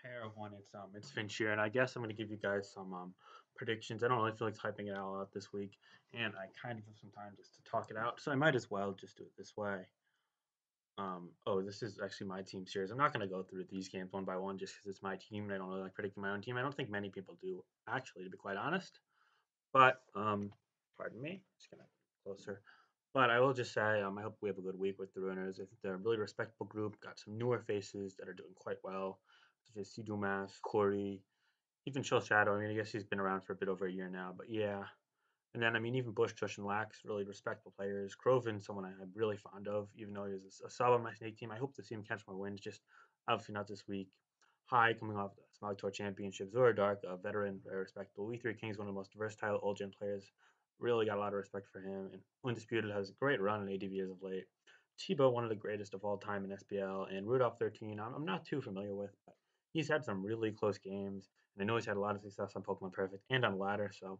Pair of one. It's Finch here, and I guess I'm gonna give you guys some predictions. I don't really feel like typing it all out this week, and I kind of have some time just to talk it out, so I might as well just do it this way. Oh, this is actually my team series. I'm not gonna go through these games one by one just because it's my team, and I don't really like predicting my own team. I don't think many people do, actually, to be quite honest. But pardon me, just gonna closer. But I will just say, I hope we have a good week with the runners. I think they're a really respectable group. Got some newer faces that are doing quite well, such as Sidumas, Corey, even Chill Shadow. I mean, I guess he's been around for a bit over a year now, but yeah. And then, I mean, even Bush, Tush, and Lax, really respectable players. Croven, someone I'm really fond of, even though he was a sub on my snake team. I hope to see him catch more wins, just obviously not this week. High, coming off the Smog Tour Championship. Zora Dark, a veteran, very respectable. We Three Kings, one of the most versatile old gen players. Really got a lot of respect for him. And Undisputed has a great run in ADV as of late. Tebow, one of the greatest of all time in SPL. And Rudolph 13, I'm not too familiar with, but he's had some really close games. And I know he's had a lot of success on Pokemon Perfect and on Ladder, so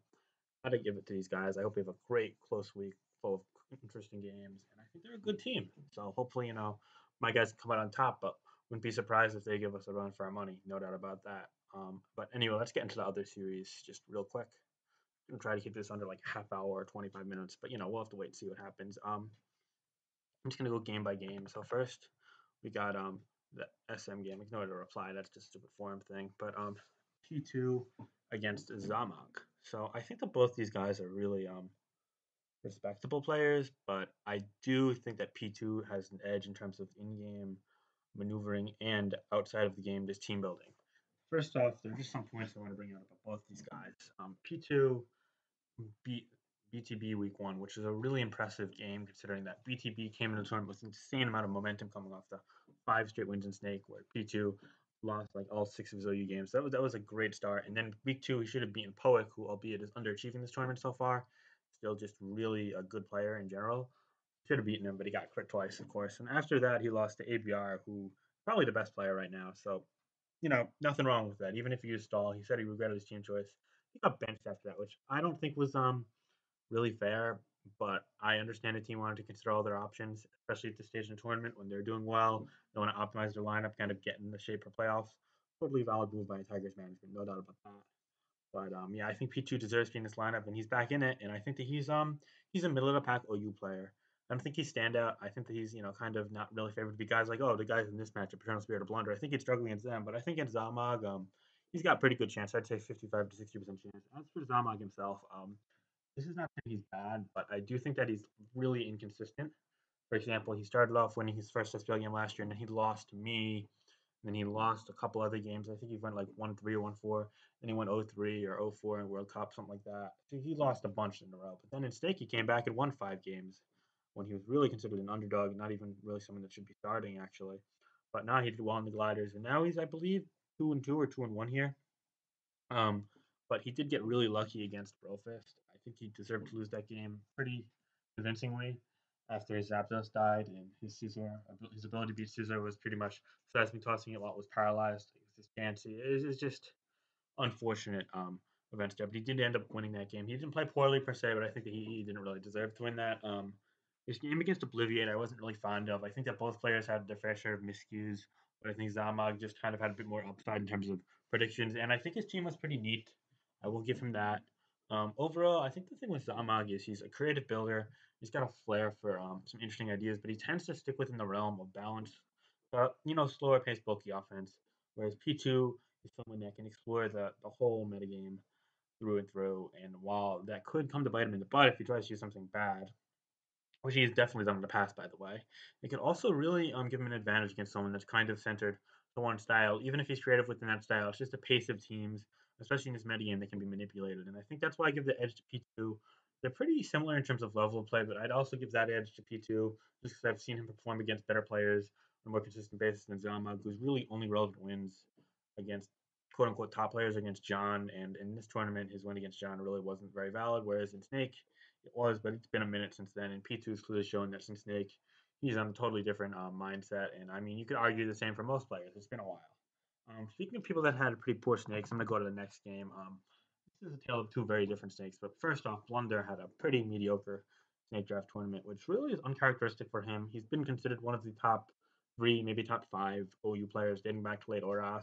got to give it to these guys. I hope we have a great close week full of interesting games, and I think they're a good team. So hopefully, my guys can come out on top. But wouldn't be surprised if they give us a run for our money. No doubt about that. But anyway, let's get into the other series just real quick. I'm gonna try to keep this under like a half hour or 25 minutes, but we'll have to wait and see what happens. I'm just gonna go game by game. So first, we got the SM game. Ignore the reply. That's just a stupid forum thing. But P2 against Zamak. So I think that both these guys are really respectable players, but I do think that P2 has an edge in terms of in-game maneuvering and outside of the game, just team building. First off, there are just some points I want to bring out about both these guys. P2 beat BTB week one, which is a really impressive game considering that BTB came into the tournament with an insane amount of momentum coming off the 5 straight wins in Snake, where P2 lost like all 6 of his OU games. That was a great start. And then week two, he should have beaten Poick, who albeit is underachieving this tournament so far, still just really a good player in general. Should have beaten him, but he got crit twice, of course. And after that, he lost to ABR, who probably the best player right now. So nothing wrong with that. Even if he used stall, he said he regretted his team choice. He got benched after that, which I don't think was really fair. But I understand the team wanted to consider all their options, especially at this stage in the tournament when they're doing well. They want to optimize their lineup, kind of get in the shape for playoffs. Totally valid move by Tigers management, no doubt about that. But yeah, I think Pichu deserves to be in this lineup, and he's back in it. And I think that he's a middle of the pack OU player. I don't think he's standout. I think that he's kind of not really favored to be guys like, oh, the guys in this matchup, Paternal Spirit or Blunder. I think he's struggling against them, but I think against Zamag, he's got a pretty good chance. I'd say 55 to 60% chance. As for Zamag himself, this is not that he's bad, but I do think that he's really inconsistent. For example, he started off winning his first SPL game last year, and then he lost to me. And then he lost a couple other games. I think he went like 1-3 or 1-4. Then he went 0-3 or 0-4 in World Cup, something like that. So he lost a bunch in a row. But then in Stake, he came back and won 5 games when he was really considered an underdog, not even really someone that should be starting, actually. But now he did well in the gliders. And now he's, I believe, 2-2 or 2-1 here. Um, but he did get really lucky against Brofist. I think he deserved to lose that game pretty convincingly after his Zapdos died and his ability to beat Scissor was pretty much seismic tossing it while it was paralyzed. It was just fancy. It was just unfortunate events there, but he did end up winning that game. He didn't play poorly per se, but I think that he didn't really deserve to win that. His game against Obliviate, I wasn't really fond of. I think that both players had their fair share of miscues, but I think Zamag just kind of had a bit more upside in terms of predictions, and I think his team was pretty neat. I will give him that. Overall, I think the thing with Zamag is he's a creative builder. He's got a flair for some interesting ideas, but he tends to stick within the realm of balance. But slower paced, bulky offense. Whereas P2 is someone that can explore the whole metagame through and through. And while that could come to bite him in the butt if he tries to do something bad, which he's definitely done in the past, by the way, it could also really give him an advantage against someone that's kind of centered to one style. Even if he's creative within that style, it's just a pace of teams, especially in this metagame, that can be manipulated. And I think that's why I give the edge to P2. They're pretty similar in terms of level of play, but I'd also give that edge to P2 just because I've seen him perform against better players on a more consistent basis than Zama, who's really only relevant wins against quote unquote top players against John. And in this tournament, his win against John really wasn't very valid. Whereas in Snake, it was, but it's been a minute since then. And P2's clearly shown that since Snake, he's on a totally different mindset. And I mean, you could argue the same for most players. It's been a while. Speaking of people that had pretty poor snakes, I'm going to go to the next game. This is a tale of two very different snakes. But first off, Blunder had a pretty mediocre snake draft tournament, which really is uncharacteristic for him. He's been considered one of the top 3, maybe top 5 OU players dating back to late Oras.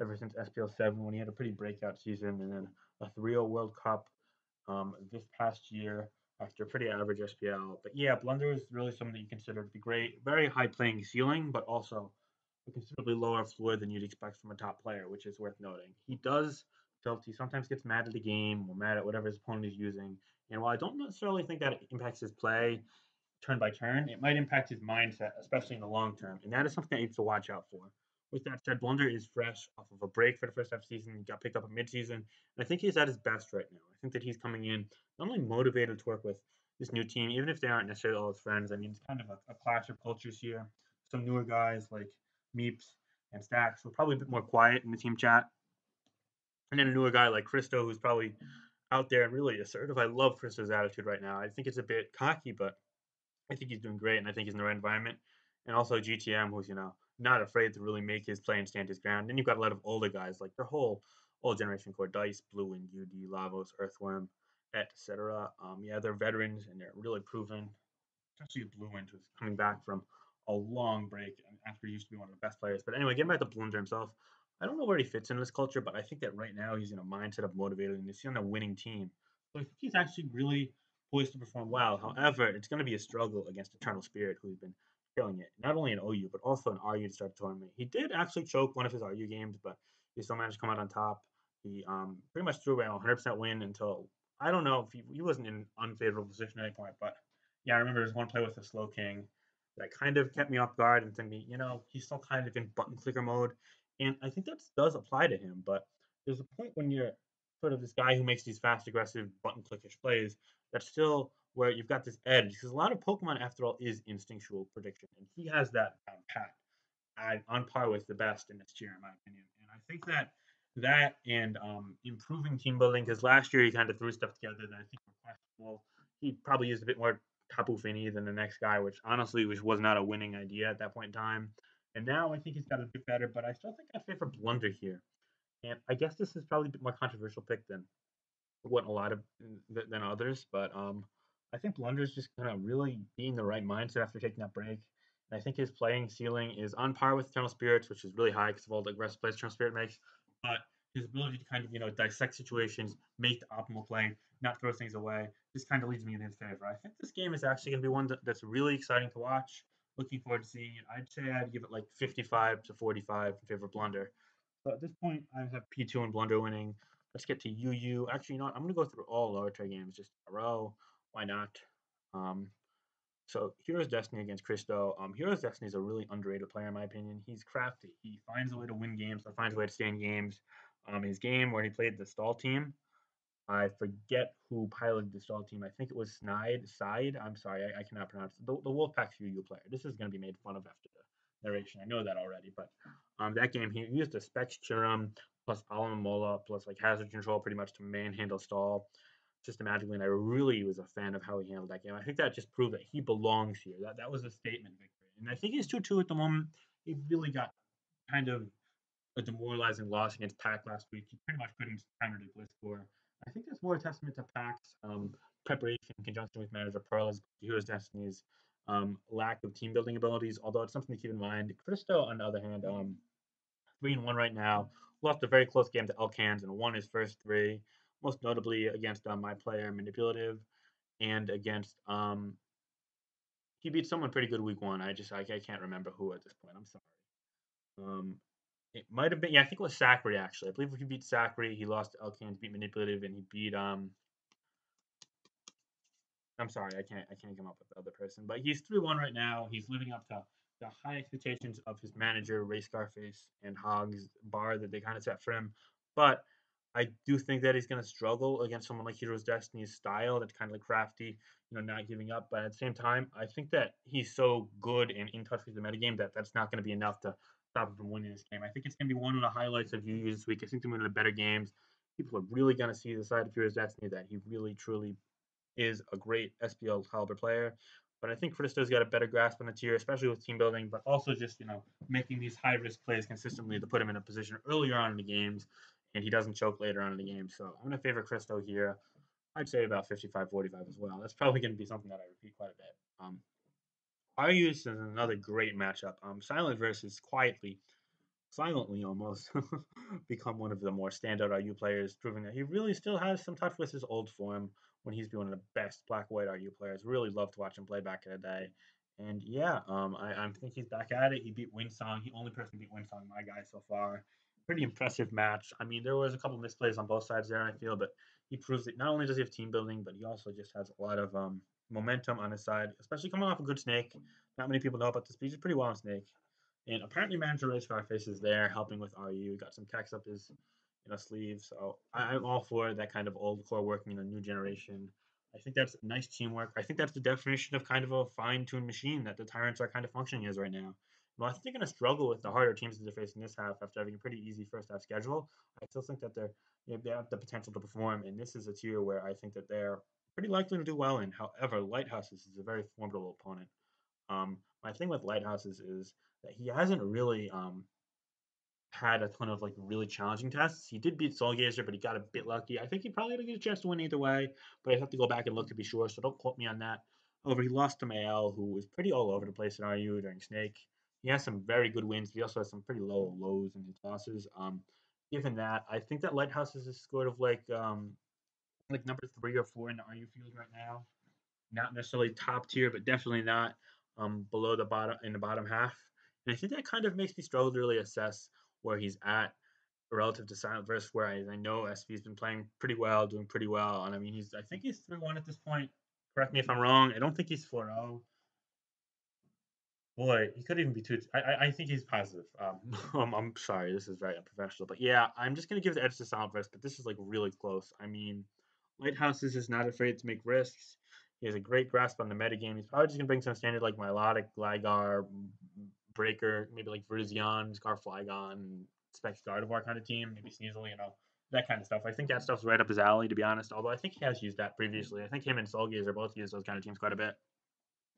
ever since SPL 7 when he had a pretty breakout season, and then a 3-0 World Cup this past year after a pretty average SPL. But yeah, Blunder is really someone that you consider to be great. Very high playing ceiling, but also a considerably lower floor than you'd expect from a top player, which is worth noting. He does tilt. He sometimes gets mad at the game or mad at whatever his opponent is using. And while I don't necessarily think that it impacts his play turn by turn, it might impact his mindset, especially in the long term. And that is something that you have to watch out for. With that said, Blunder is fresh off of a break for the first half of the season. He got picked up at midseason. And I think he's at his best right now. I think that he's coming in not only motivated to work with this new team, even if they aren't necessarily all his friends. I mean, it's kind of a clash of cultures here. Some newer guys like Meeps and Stacks were probably a bit more quiet in the team chat. And then a newer guy like Christo, who's probably out there and really assertive. I love Christo's attitude right now. I think it's a bit cocky, but I think he's doing great, and I think he's in the right environment. And also GTM, who's not afraid to really make his play and stand his ground. Then you've got a lot of older guys, like their whole old generation core: Dice, Blue, and UD, Lavos, Earthworm, etc. Yeah, they're veterans and they're really proven. Especially Blue Wind, who's coming back from a long break after he used to be one of the best players. But anyway, getting back to Blunder himself, I don't know where he fits in this culture, but I think that right now he's in a mindset of motivated and he's on a winning team. So I think he's actually really poised to perform well. However, it's going to be a struggle against Eternal Spirit, who's been killing it, not only in OU, but also in RU to start the tournament. He did actually choke one of his RU games, but he still managed to come out on top. He pretty much threw away a 100% win until, I don't know if he wasn't in an unfavorable position at any point, but yeah, I remember there's one play with the slow king that kind of kept me off guard and thinking, he's still kind of in button clicker mode. And I think that does apply to him, but there's a point when you're sort of this guy who makes these fast, aggressive, button clickish plays that's still where you've got this edge. Because a lot of Pokemon, after all, is instinctual prediction. And he has that down pat. On par with the best in this tier, in my opinion. And I think that and improving team building, because last year he kind of threw stuff together that I think were questionable. He probably used a bit more Tapu Fini than the next guy, which honestly was not a winning idea at that point in time. And now I think he's got a bit better, but I still think I favor Blunder here. And I guess this is probably a bit more controversial pick than what a lot of than others, but I think Blunder's just gonna really be in the right mindset after taking that break. And I think his playing ceiling is on par with Eternal Spirits, which is really high because of all the aggressive plays Eternal Spirit makes. But his ability to kind of dissect situations, make the optimal play, not throw things away, this kind of leads me in his favor. I think this game is actually gonna be one that's really exciting to watch. Looking forward to seeing it. I'd say I'd give it like 55 to 45 in favor of Blunder. So at this point, I have Pichu and Blunder winning. Let's get to UU. Actually, I'm going to go through all lower tier games just in a row. Why not? Um, so Hero's Destiny against Christo. Hero's Destiny is a really underrated player in my opinion. He's crafty. He finds a way to win games or finds a way to stay in games. His game where he played the stall team, I forget who piloted the stall team. I think it was Side. I'm sorry, I cannot pronounce it. The Wolfpack UU player. This is going to be made fun of after the narration. I know that already, but that game he used a Specs Chirum plus Alamola plus like Hazard Control pretty much to manhandle stall systematically, and I really was a fan of how he handled that game. I think that just proved that he belongs here. That was a statement victory, and I think he's 2-2 at the moment. He really got kind of a demoralizing loss against Pack last week. He pretty much couldn't counter the Blitz score. I think that's more a testament to Pack's preparation in conjunction with manager Pearl's Heroes Destiny's lack of team building abilities, although it's something to keep in mind. Cristo, on the other hand, 3-1 right now. Lost a very close game to Elkans and won his first three, most notably against my player Manipulative and against he beat someone pretty good week one. I can't remember who at this point. I'm sorry. Um, it might have been, yeah, I think it was Zachary actually. I believe if he beat Zachary, he lost to Elkans, beat Manipulative, and he beat I'm sorry, I can't come up with the other person, but he's 3-1 right now. He's living up to the high expectations of his manager, Ray Scarface and Hogs bar that they kind of set for him. But I do think that he's going to struggle against someone like Heroes Destiny's style that's kind of like crafty, not giving up. But at the same time, I think that he's so good and in touch with the metagame that that's not going to be enough to stop him from winning this game. I think it's going to be one of the highlights of UU this week. I think they're one of the better games. People are really going to see the side of Heroes Destiny that he really, truly is a great SPL caliber player. But I think Cristo's got a better grasp on the tier, especially with team building, but also just, making these high risk plays consistently to put him in a position earlier on in the games and he doesn't choke later on in the game. So I'm going to favor Cristo here. I'd say about 55-45 as well. That's probably going to be something that I repeat quite a bit. Argus is another great matchup. Silent versus Quietly. silently almost become one of the more standout RU players, proving that he really still has some touch with his old form when he's been one of the best black-white RU players. Really love to watch him play back in the day. And yeah, I think he's back at it. He beat Winsong. He only person beat Winsong, my guy so far. Pretty impressive match. I mean, there was a couple misplays on both sides there, I feel, but he proves that not only does he have team building, but he also just has a lot of momentum on his side, especially coming off a good Snake. Not many people know about this, but he's pretty well on Snake. And apparently, Manager Ray Scarface is there helping with RU. Got some text up his sleeve. So I'm all for that kind of old core working in a new generation. I think that's nice teamwork. I think that's the definition of kind of a fine-tuned machine that the Tyrants are kind of functioning as right now. Well, I think they're going to struggle with the harder teams that they're facing this half after having a pretty easy first half schedule. I still think that they have the potential to perform, and this is a tier where I think that they're pretty likely to do well in. However, Lighthouses is a very formidable opponent. My thing with Lighthouses is that he hasn't really had a ton of like really challenging tests. He did beat Soulgazer, but he got a bit lucky. I think he probably didn't get a chance to win either way, but I have to go back and look to be sure, so don't quote me on that. However, he lost to Mael, who was pretty all over the place in RU during Snake. He has some very good wins, but he also has some pretty low lows in his losses. Given that, I think that Lighthouses is sort of like number 3 or 4 in the RU field right now. Not necessarily top tier, but definitely not below the bottom in the bottom half. And I think that kind of makes me struggle to really assess where he's at relative to Silent Verse, where I know SV's been playing pretty well, doing pretty well. And I mean, I think he's 3-1 at this point. Correct me if I'm wrong. I don't think he's 4-0. Boy, he could even be two. I think he's positive. I'm sorry, this is very unprofessional, but yeah, I'm just gonna give the edge to Silent Verse, but this is like really close. I mean, Lighthouses is not afraid to make risks. He has a great grasp on the metagame. He's probably just gonna bring some standard like Milotic, Gligar, Breaker, maybe like Verzion, Scar Flygon, Specs Gardevoir kind of team, maybe Sneasel, that kind of stuff. I think that stuff's right up his alley, to be honest. Although I think he has used that previously. I think him and Soulgazer both used those kind of teams quite a bit.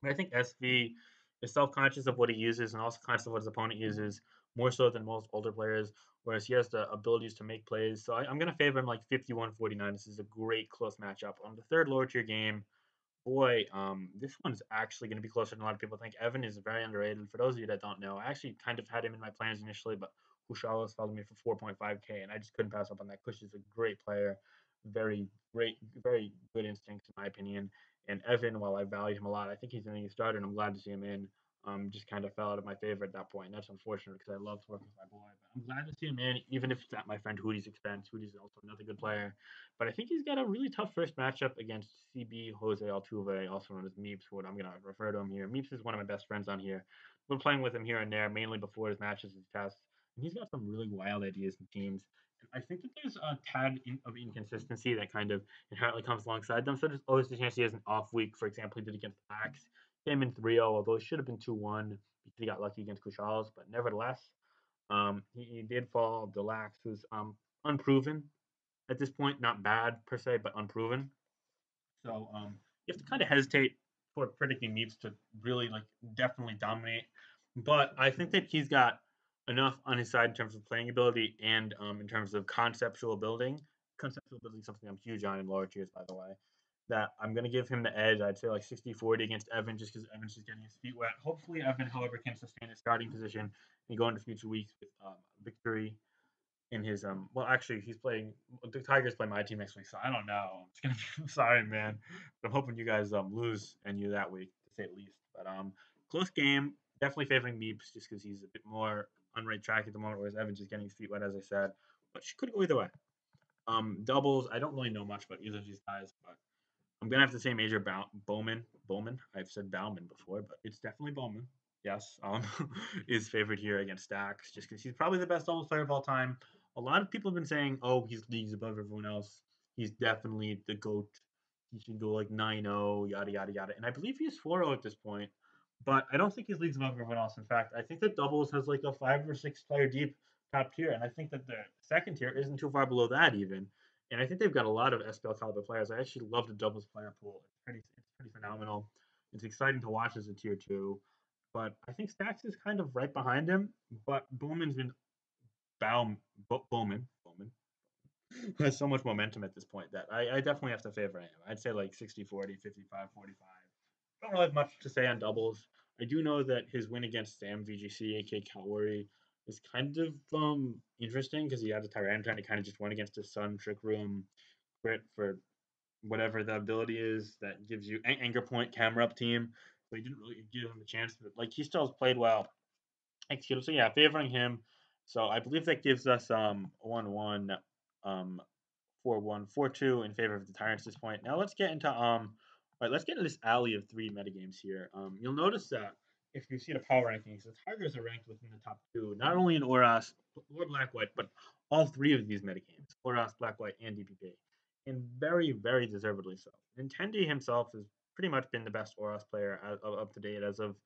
But I think SV is self-conscious of what he uses and also conscious of what his opponent uses more so than most older players, whereas he has the abilities to make plays. So I'm going to favor him like 51-49. This is a great close matchup. On the third lower tier game, boy, this one's actually going to be closer than a lot of people think. Evan is very underrated. For those of you that don't know, I actually kind of had him in my plans initially, but Hushalas fell to me for 4.5K, and I just couldn't pass up on that. Kush is a great player, very great, very good instincts in my opinion. And Evan, while I value him a lot, I think he's going to get started, and I'm glad to see him in. Just kind of fell out of my favor at that point. And that's unfortunate because I loved working with my boy. But I'm glad to see him in, even if it's at my friend Hootie's expense. Hootie's also another good player. But I think he's got a really tough first matchup against CB Jose Altuve, also known as Meeps, what I'm going to refer to him here. Meeps is one of my best friends on here. We're playing with him here and there, mainly before his matches and tests. And he's got some really wild ideas and teams. And I think that there's a tad of inconsistency that kind of inherently comes alongside them. So there's always the chance he has an off week. For example, he did against Pax. Came in 3-0, although he should have been 2-1 because he got lucky against Kushals. But nevertheless, he did fall Delax, who's unproven at this point. Not bad per se, but unproven. So you have to kind of hesitate for predicting Meeps to really like definitely dominate. But I think that he's got enough on his side in terms of playing ability and in terms of conceptual building. Conceptual building is something I'm huge on in lower tiers, by the way. That I'm going to give him the edge. I'd say like 60-40 against Evan just because Evan's just getting his feet wet. Hopefully, Evan, however, can sustain his starting position and go into future weeks with victory in his well actually he's playing the Tigers play my team next week, so I don't know. I'm just gonna be sorry, man. But I'm hoping you guys lose and you that week to say the least. But close game, definitely favoring Meeps just because he's a bit more on right track at the moment, whereas Evans is getting his feet wet as I said. But she could go either way. Doubles, I don't really know much about either of these guys, but I'm gonna have to say Major Bowman. Bowman. I've said Bauman before, but it's definitely Bowman. Yes, is favored here against Stacks just because he's probably the best doubles player of all time. A lot of people have been saying, "Oh, he's leagues above everyone else. He's definitely the goat. He should go like 9-0, yada yada yada." And I believe he's 4-0 at this point, but I don't think he's leagues above everyone else. In fact, I think that doubles has like a 5 or 6 player deep top tier, and I think that the second tier isn't too far below that even. And I think they've got a lot of SPL caliber players. I actually love the doubles player pool. It's pretty phenomenal. It's exciting to watch as a tier two. But I think Stacks is kind of right behind him. But Bowman's been Bowman has so much momentum at this point that I definitely have to favor him. I'd say like 60-40, 55-45. Don't really have much to say on doubles. I do know that his win against Sam VGC, aka Kalwari, is kind of interesting because he had a Tyranitar and kind of just went against his son Trick Room crit for whatever the ability is that gives you anger point camera up team. So he didn't really give him a chance, but like he still has played well. Excuse me. So yeah, favoring him. So I believe that gives us 1-1, um 4-1, 4-2 in favor of the Tyrants at this point. Now let's get into let's get into this alley of three metagames here. You'll notice that if you see the power rankings, the Tigers are ranked within the top two, not only in Oras or Black White, but all three of these metagames, Oras, Black White, and DPP, and very, very deservedly so. Nintendi himself has pretty much been the best Oras player up to date as of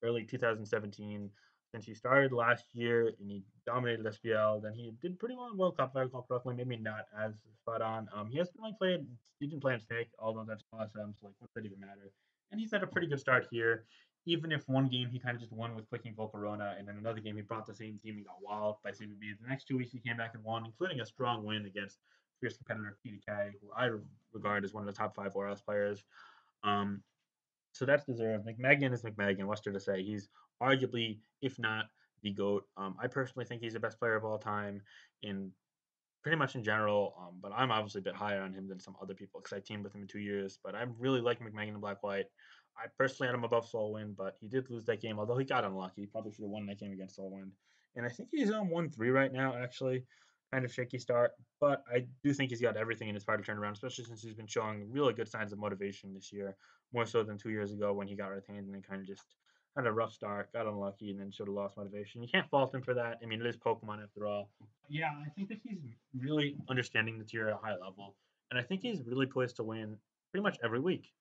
early 2017 since he started last year and he dominated SPL. Then he did pretty well in World Cup, if I recall correctly. Maybe not as spot on. He hasn't really played. He didn't play in Snake, although that's awesome. So like, what does that even matter? And he's had a pretty good start here. Even if one game he kind of just won with clicking Volcarona, and then another game he brought the same team and got walloped by CBB. The next 2 weeks he came back and won, including a strong win against fierce competitor PDK, who I regard as one of the top five Oros players. Um, so that's deserved. McMegan is McMegan. What's there to say? He's arguably, if not the GOAT. I personally think he's the best player of all time in pretty much in general. But I'm obviously a bit higher on him than some other people because I teamed with him in 2 years. But I really like McMegan in Black White. I personally had him above Solwind, but he did lose that game. Although he got unlucky, he probably should have won that game against Solwind. And I think he's on 1-3 right now. Actually, kind of shaky start, but I do think he's got everything in his power to turn around, especially since he's been showing really good signs of motivation this year, more so than 2 years ago when he got retained and then kind of just had a rough start, got unlucky, and then sort of lost motivation. You can't fault him for that. I mean, it is Pokemon after all. Yeah, I think that he's really understanding the tier at a high level, and I think he's really poised to win pretty much every week.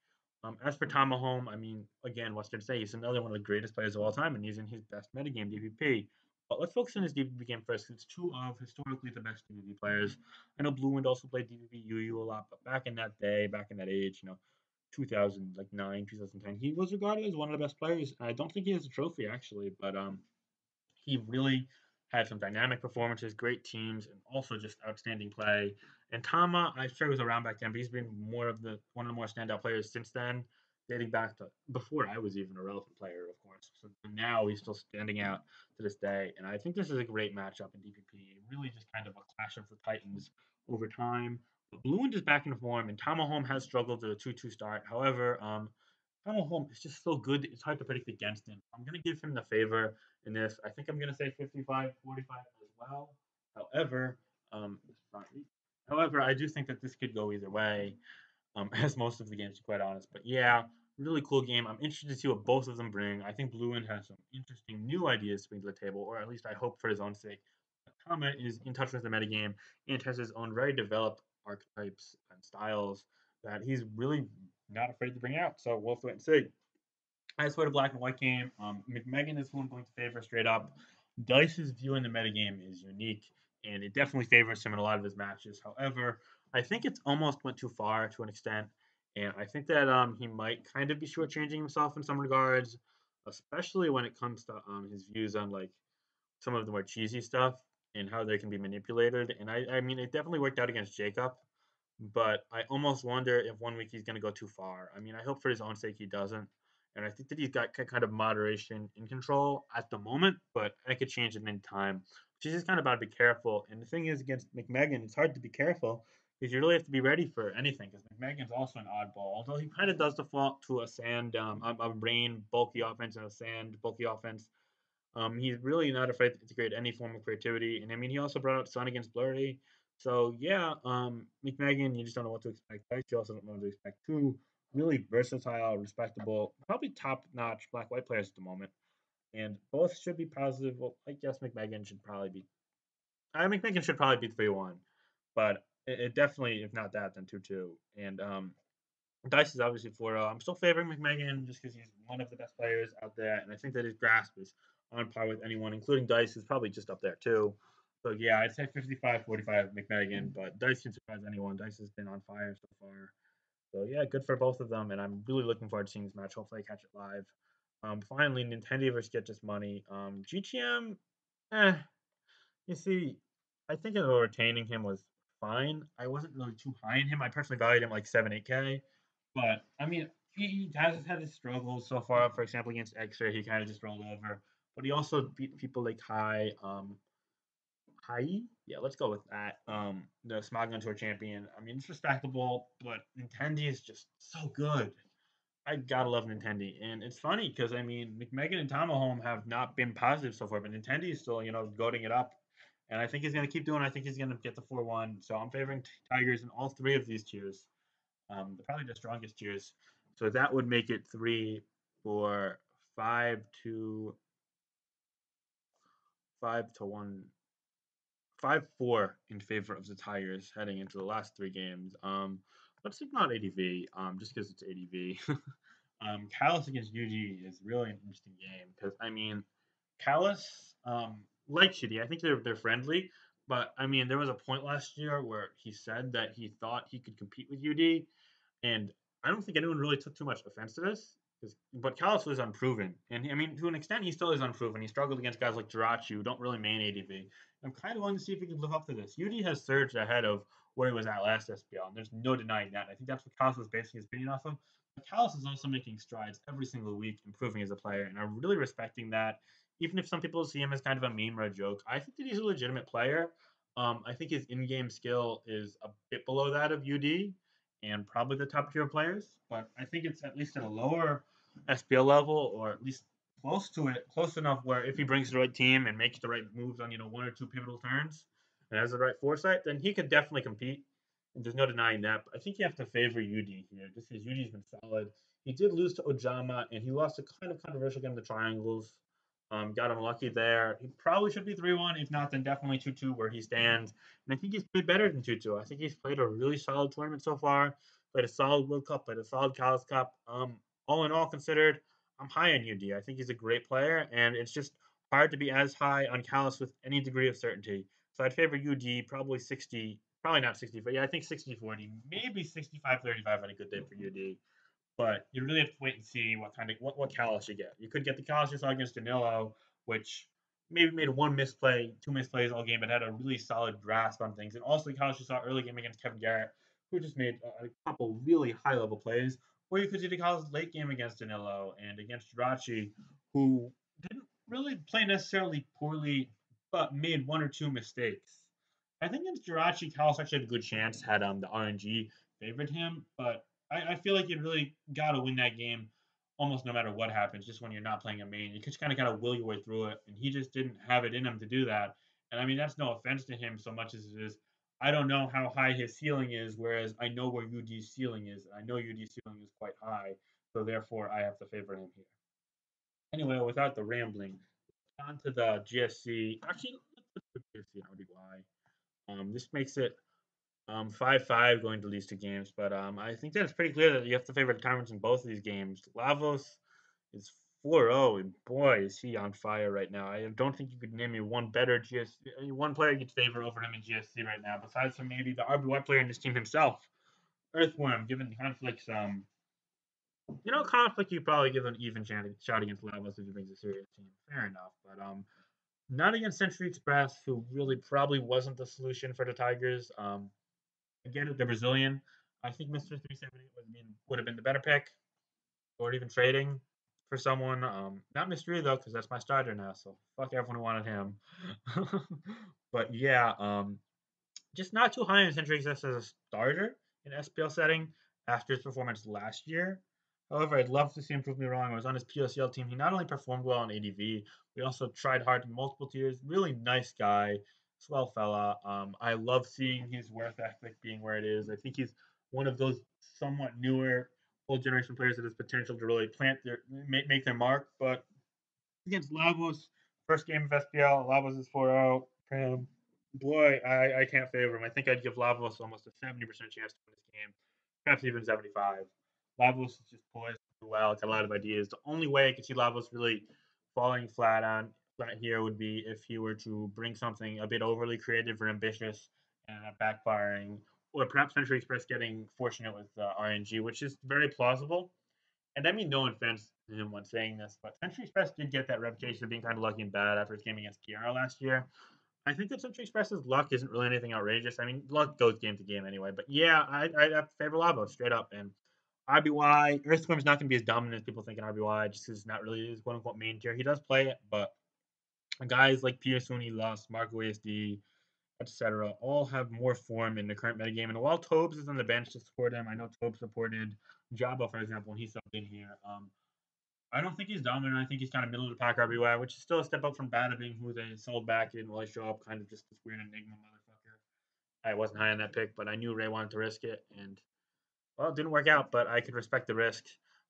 As for Tamahome, I mean, again, what's there to say? He's another one of the greatest players of all time, and he's in his best metagame, DPP. But let's focus on his DPP game first, 'cause it's two of historically the best DPP players. I know Blue Wind also played DPP UU a lot, but back in that day, back in that age, 2009, 2010, he was regarded as one of the best players. I don't think he has a trophy actually, but he really had some dynamic performances, great teams, and also just outstanding play. And Tama, I'm sure he was around back then, but he's been one of the more standout players since then, dating back to before I was even a relevant player, of course. So now he's still standing out to this day, and I think this is a great matchup in DPP. Really, just kind of a clash of the titans over time. But Blue Wind is back in form, and Tamahome has struggled to a 2-2 start. However, Home is just so good. It's hard to predict against him. I'm going to give him the favor in this. I think I'm going to say 55-45 as well. However, um, however, I do think that this could go either way, as most of the games, to be quite honest. But yeah, really cool game. I'm interested to see what both of them bring. I think Blue Wind has some interesting new ideas to bring to the table, or at least I hope for his own sake. Comet is in touch with the metagame and has his own very developed archetypes and styles that he's really not afraid to bring out. So we'll wait and see. As for the black and white game, McMegan is who I'm going to favor straight up. Dice's view in the metagame is unique, and it definitely favors him in a lot of his matches. However, I think it's almost went too far to an extent, and I think that he might kind of be shortchanging himself in some regards, especially when it comes to his views on like some of the more cheesy stuff and how they can be manipulated. And I mean, it definitely worked out against Jacob, but I almost wonder if one week he's going to go too far. I mean, I hope for his own sake he doesn't. And I think that he's got kind of moderation in control at the moment, but I could change at any time. She's just kind of about to be careful. And the thing is, against McMegan, it's hard to be careful because you really have to be ready for anything. Because McMegan's also an oddball, although he kind of does default to a sand, a rain bulky offense and a sand bulky offense. He's really not afraid to integrate any form of creativity, and I mean, he also brought out Sun against Blurry. So yeah, McMegan, you just don't know what to expect. You also don't know what to expect. Two really versatile, respectable, probably top-notch black-white players at the moment, and both should be positive. Well, I guess McMegan should probably be. McMegan should probably be 3-1, but it definitely, if not that, then 2-2. And Dice is obviously 4-0. I'm still favoring McMegan just because he's one of the best players out there, and I think that his grasp is on par with anyone, including Dice, who's probably just up there too. So yeah, I'd say 55-45 McMegan, but Dice can surprise anyone. Dice has been on fire so far. So yeah, good for both of them, and I'm really looking forward to seeing this match. Hopefully, I catch it live. Finally, Nintendo versus Get Just Money. GTM, eh, you see, I think retaining him was fine. I wasn't really too high in him. I personally valued him like 7-8K. But I mean, he has had his struggles so far. For example, against X-Ray, he kind of just rolled over. but he also beat people like Hai. Yeah, let's go with that. The Smagon Tour champion. I mean, it's respectable, but Nintendi is just so good. I gotta love Nintendi, and it's funny because I mean, McMegan and Tomahome have not been positive so far, but Nintendi is still, goading it up, and I think he's gonna keep doing. I think he's gonna get the 4-1. So I'm favoring Tigers in all three of these tiers. They're probably the strongest tiers. So that would make it 5-1, 5-4 in favor of the Tigers heading into the last three games. Let's ignore ADV, just because it's ADV. Callus against UG is really an interesting game because I mean, Callus likes UD. I think they're friendly, but I mean, there was a point last year where he said that he thought he could compete with UD, and I don't think anyone really took too much offense to this. But Callus was unproven, and I mean, to an extent, he still is unproven. He struggled against guys like Jirachi, who don't really main ADV. I'm kind of wanting to see if he can live up to this. UD has surged ahead of where he was at last SPL, and there's no denying that. I think that's what Callus was basing his opinion off of. But Callus is also making strides every single week, improving as a player, and I'm really respecting that. Even if some people see him as kind of a meme or a joke, I think that he's a legitimate player. I think his in-game skill is a bit below that of UD, and probably the top tier players, but I think it's at least at a lower SPL level, or at least close to it, close enough where if he brings the right team and makes the right moves on one or two pivotal turns and has the right foresight, then he could definitely compete. And there's no denying that. But I think you have to favor UD here, just because UD's been solid. He did lose to Ojama, and he lost a kind of controversial game to Triangles. Got him lucky there. He probably should be 3-1. If not, then definitely 2-2 where he stands. And I think he's played better than 2-2. I think he's played a really solid tournament so far. Played a solid World Cup, played a solid Callis Cup. All in all considered, I'm high on UD. I think he's a great player, and it's just hard to be as high on Callis with any degree of certainty. So I'd favor UD probably 60, probably not 60, but yeah, I think 60-40, maybe 65-35 on a good day for UD. But you really have to wait and see what Callis you get. You could get the Callis you saw against Danilo, which maybe made one misplay, two misplays all game, but had a really solid grasp on things. And also the Callis you saw early game against Kevin Garrett, who just made a couple really high level plays. Or you could see the Callis late game against Danilo and against Jirachi, who didn't really play necessarily poorly, but made one or two mistakes. I think against Jirachi, Callis actually had a good chance had the RNG favored him, but I feel like you really got to win that game almost no matter what happens, just when you're not playing a main. You just kind of got to will your way through it, and he just didn't have it in him to do that. And I mean, that's no offense to him so much as it is. I don't know how high his ceiling is, whereas I know where UD's ceiling is. And I know UD's ceiling is quite high, so therefore I have to favor him here. Anyway, without the rambling, on to the GSC. Actually, let's put GSC and RDY. This makes it 5-5 going to these two games, but I think that it's pretty clear that you have to favor the Tyrants in both of these games. Lavos is 4-0, and boy, is he on fire right now. I don't think you could name me one better one player you'd favor over him in GSC right now, besides from maybe the RBY player in this team himself, Earthworm. Given conflicts, conflict you probably give an even shot against Lavos if he brings a serious team. Fair enough, but not against Century Express, who really probably wasn't the solution for the Tigers. I get it, they're Brazilian. I think Mr. 378 would have been the better pick, or even trading for someone. Not Mystery though, because that's my starter now. So fuck everyone who wanted him. But yeah, just not too high in Century Express as a starter in SPL setting after his performance last year. However, I'd love to see him prove me wrong. I was on his POCL team. He not only performed well on ADV, we also tried hard in multiple tiers. Really nice guy, swell fella. I love seeing his worth ethic being where it is. I think he's one of those somewhat newer old generation players that has potential to really make their mark. But against Lavos, first game of SPL, Lavos is 4-0. Boy, I can't favor him. I think I'd give Lavos almost a 70% chance to win this game, perhaps even 75. Lavos is just poised to do well. Got a lot of ideas. The only way I could see Lavos really falling flat here would be if he were to bring something a bit overly creative or ambitious and backfiring, or perhaps Century Express getting fortunate with RNG, which is very plausible. And I mean no offense to him when saying this, but Century Express did get that reputation of being kind of lucky and bad after his game against Kiara last year. I think that Century Express's luck isn't really anything outrageous. I mean, luck goes game to game anyway. But yeah, I favor Labo straight up. And RBY, Earthworm's not going to be as dominant as people think in RBY, just because it's not really his quote unquote main tier. He does play it, but Guys like Pichu, Lost, Marco ASD, etc., all have more form in the current metagame. And while Tobes is on the bench to support him, I know Tobes supported Jabba, for example, when he subbed in here. I don't think he's dominant. I think he's kind of middle of the pack RBY, which is still a step up from Badabing, who they sold back. He didn't really show up, kind of just this weird enigma motherfucker. I wasn't high on that pick, but I knew Ray wanted to risk it, and well, it didn't work out, but I could respect the risk.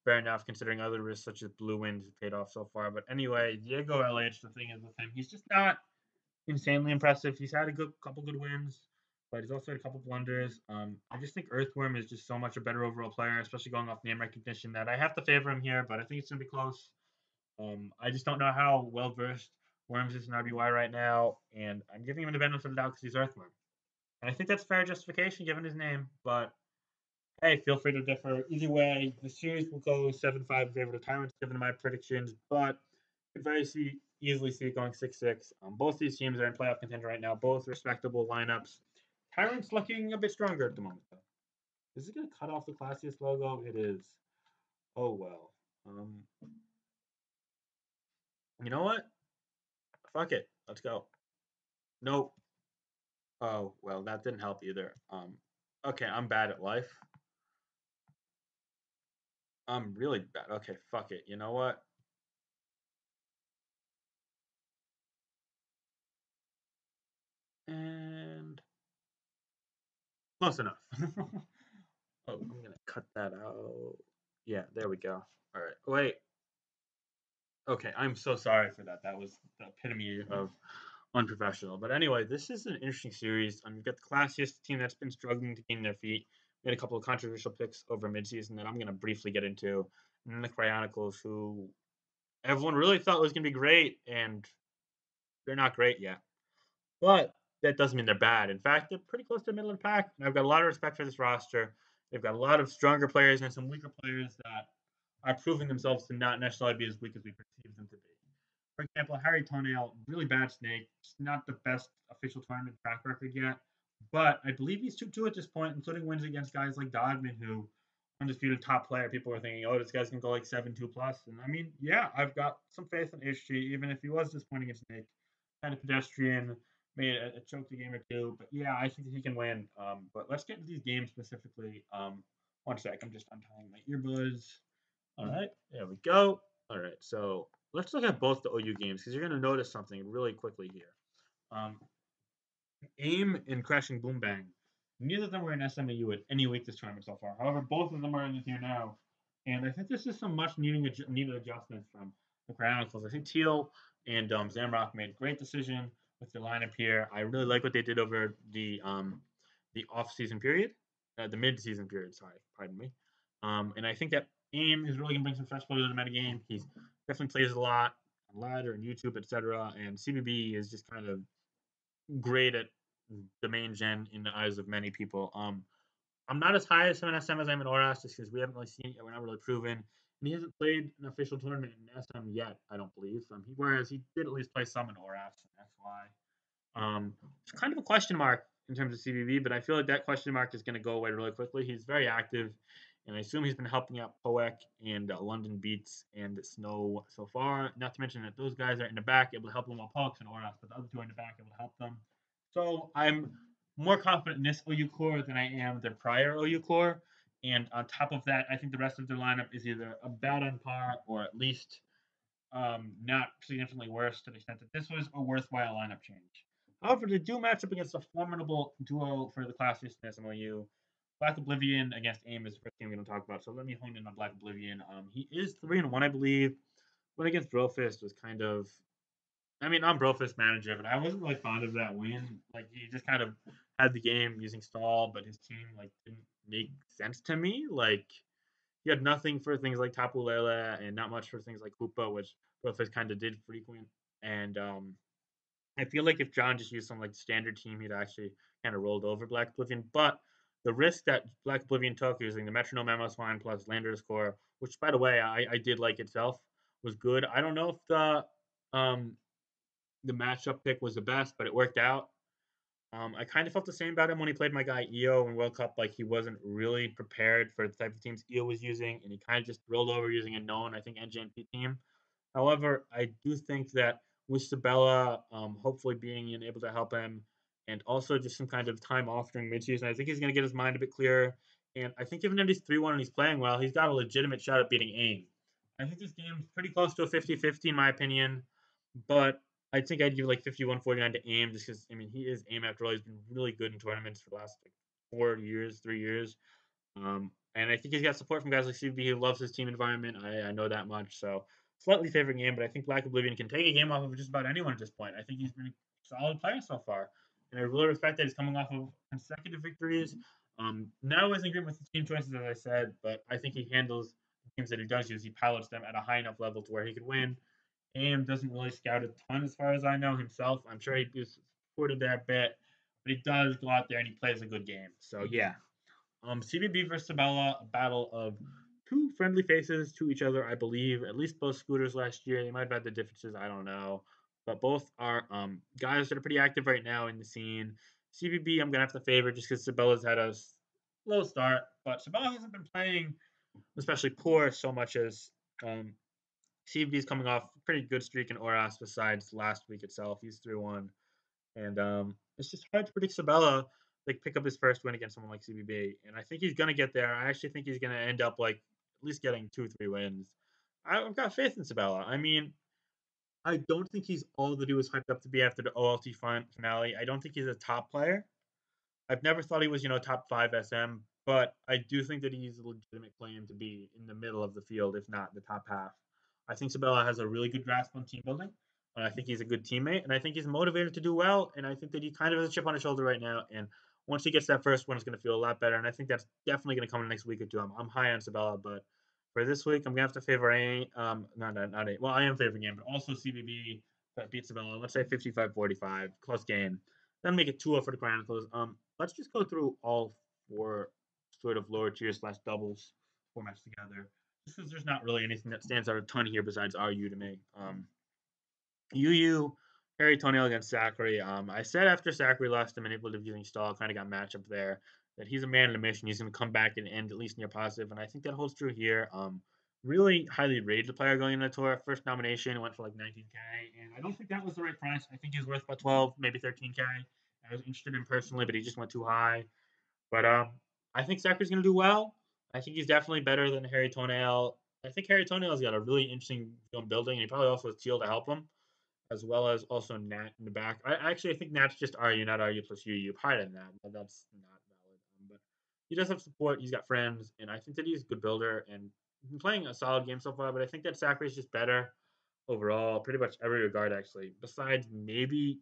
Fair enough, considering other risks such as Blue Wind has paid off so far. But anyway, Diego LH, the thing is with him, he's just not insanely impressive. He's had a couple good wins, but he's also had a couple blunders. I just think Earthworm is just so much a better overall player, especially going off name recognition, that I have to favor him here, but I think it's gonna be close. I just don't know how well versed Worms is in RBY right now, and I'm giving him the benefit of the doubt because he's Earthworm. And I think that's fair justification given his name, but hey, feel free to differ. Either way, the series will go 7-5 in favor of Tyrants, given my predictions, but could easily see it going 6-6. Both these teams are in playoff contention right now, both respectable lineups. Tyrants looking a bit stronger at the moment, though. Is it going to cut off the classiest logo? It is. Oh, well. You know what? Fuck it. Let's go. Nope. Oh, well, that didn't help either. Okay, I'm bad at life. I'm really bad. Okay, fuck it. You know what? And close enough. Oh, I'm gonna cut that out. Yeah, there we go. All right. Wait. Okay, I'm so sorry for that. That was the epitome of unprofessional. But anyway, this is an interesting series. You've got the classiest team that's been struggling to gain their feet. We had a couple of controversial picks over midseason that I'm going to briefly get into. And then the Chronicles, who everyone really thought was going to be great, and they're not great yet. But that doesn't mean they're bad. In fact, they're pretty close to the middle of the pack. And I've got a lot of respect for this roster. They've got a lot of stronger players and some weaker players that are proving themselves to not necessarily be as weak as we perceive them to be. For example, Harry Toenail, really bad snake, just not the best official tournament track record yet. But I believe he's 2-2 at this point, including wins against guys like Dodman, who undisputed top player. People were thinking, oh, this guy's gonna go like 7-2 plus. And I mean, yeah, I've got some faith in HG, even if he was disappointing against Snake. Kind of pedestrian, made a choked a game or two. But yeah, I think that he can win. But let's get into these games specifically. One sec, I'm just untying my earbuds. All right, there we go. All right, so let's look at both the OU games because you're going to notice something really quickly here. AIM and Crashing Boom Bang, neither of them were in SMAU at any week this tournament so far. However, both of them are in the tier now, and I think this is some much needed adjustments from the Chronicles. I think Teal and Zamrock made a great decision with their lineup here. I really like what they did over the off-season period, the mid-season period. Sorry, pardon me. And I think that AIM is really going to bring some fresh players to the metagame. He's definitely plays a lot on ladder and YouTube, etc. And CBB is just kind of great at the main gen in the eyes of many people. I'm not as high as him in SM as I'm in Oras just because we haven't really seen it yet. We're not really proven. And he hasn't played an official tournament in SM yet, I don't believe. Whereas he did at least play some in Oras, and that's why. It's kind of a question mark in terms of CBB, but I feel like that question mark is going to go away really quickly. He's very active, and I assume he's been helping out Poek and London Beats and Snow so far. Not to mention that those guys are in the back able to help them while Poek's in Oras, but the other two are in the back able to help them. So I'm more confident in this OU core than I am their prior OU core. And on top of that, I think the rest of their lineup is either about on par or at least not significantly worse to the extent that this was a worthwhile lineup change. However, they do match up against a formidable duo for the classiest in SMOU. Black Oblivion against AIM is the first team we're going to talk about. So let me hone in on Black Oblivion. He is 3-1, I believe. But against Brofist was kind of. I mean, I'm Brofist manager, but I wasn't really fond of that win. Like he just kind of had the game using stall, but his team like didn't make sense to me. Like he had nothing for things like Tapu Lele and not much for things like Hoopa, which Brofist kind of did frequent. And I feel like if John just used some like standard team, he'd actually kind of rolled over Black Oblivion. But the risk that Black Oblivion took using the Metronome Memo Swine plus Lander score, which by the way I did like itself, was good. I don't know if the matchup pick was the best, but it worked out. I kind of felt the same about him when he played my guy EO in World Cup. Like he wasn't really prepared for the type of teams EO was using, and he kind of just rolled over using a known, I think, NGNP team. However, I do think that with Sabella, hopefully being able to help him, and also just some kind of time off during midseason. I think he's going to get his mind a bit clearer, and I think even if he's 3-1 and he's playing well, he's got a legitimate shot at beating AIM. I think this game's pretty close to a 50-50 in my opinion, but I think I'd give like 51-49 to AIM just because, I mean, he is AIM after all. He's been really good in tournaments for the last like 4 years, 3 years. And I think he's got support from guys like CB who loves his team environment. I know that much. So slightly favoring game, but I think Black Oblivion can take a game off of just about anyone at this point. I think he's been a solid player so far. And I really respect that he's coming off of consecutive victories. Not always in agreement with his team choices, as I said, but I think he handles the teams that he does use. He pilots them at a high enough level to where he could win. AM doesn't really scout a ton as far as I know himself. I'm sure he'd be supported there a bit, but he does go out there and he plays a good game. So yeah, CBB versus Sabella, a battle of two friendly faces to each other, I believe. At least both scooters last year. They might have had the differences, I don't know. But both are guys that are pretty active right now in the scene. CBB, I'm gonna have to favor just because Sabella's had a slow start, but Sabella hasn't been playing especially poor so much as CBB's coming off a pretty good streak in Oras besides last week itself. He's 3-1. And it's just hard to predict Sabella like pick up his first win against someone like CBB. And I think he's gonna get there. I actually think he's gonna end up like at least getting 2-3 wins. I've got faith in Sabella. I mean, I don't think he's all that he was hyped up to be after the OLT finale. I don't think he's a top player. I've never thought he was, top 5 SM, but I do think that he's a legitimate claim to be in the middle of the field, if not the top half. I think Sabella has a really good grasp on team building, and I think he's a good teammate, and I think he's motivated to do well, and I think that he kind of has a chip on his shoulder right now, and once he gets that first one, it's going to feel a lot better, and I think that's definitely going to come in the next week or two. I'm high on Sabella, but for this week, I'm going to have to favor A. Not A. Well, I am favoring him, but also CBB that beats Sabella. Let's say 55-45, close game. Then make it 2-0 for the Chronicles. Let's just go through all 4 sort of lower tier slash doubles formats together, just because there's not really anything that stands out a ton here besides RU to me. UU, Harry Toenail against Zachary. I said after Zachary lost the manipulative using stall, kind of got matchup there, that he's a man in a mission. He's going to come back and end at least near positive, and I think that holds true here. Really highly rated player going into the tour. First nomination went for like 19K, and I don't think that was the right price. I think he's worth about 12, maybe 13K. I was interested in personally, but he just went too high. But I think Zachary's going to do well. I think he's definitely better than Harry Toenail. I think Harry Toenail's got a really interesting film building, and he probably also has Teal to help him, as well as also Nat in the back. I think Nat's just RU, not RU plus UU. Higher than that, but that's not valid. But he does have support. He's got friends, and I think that he's a good builder and he's been playing a solid game so far. But I think that Zachary's just better overall, pretty much every regard actually. Besides maybe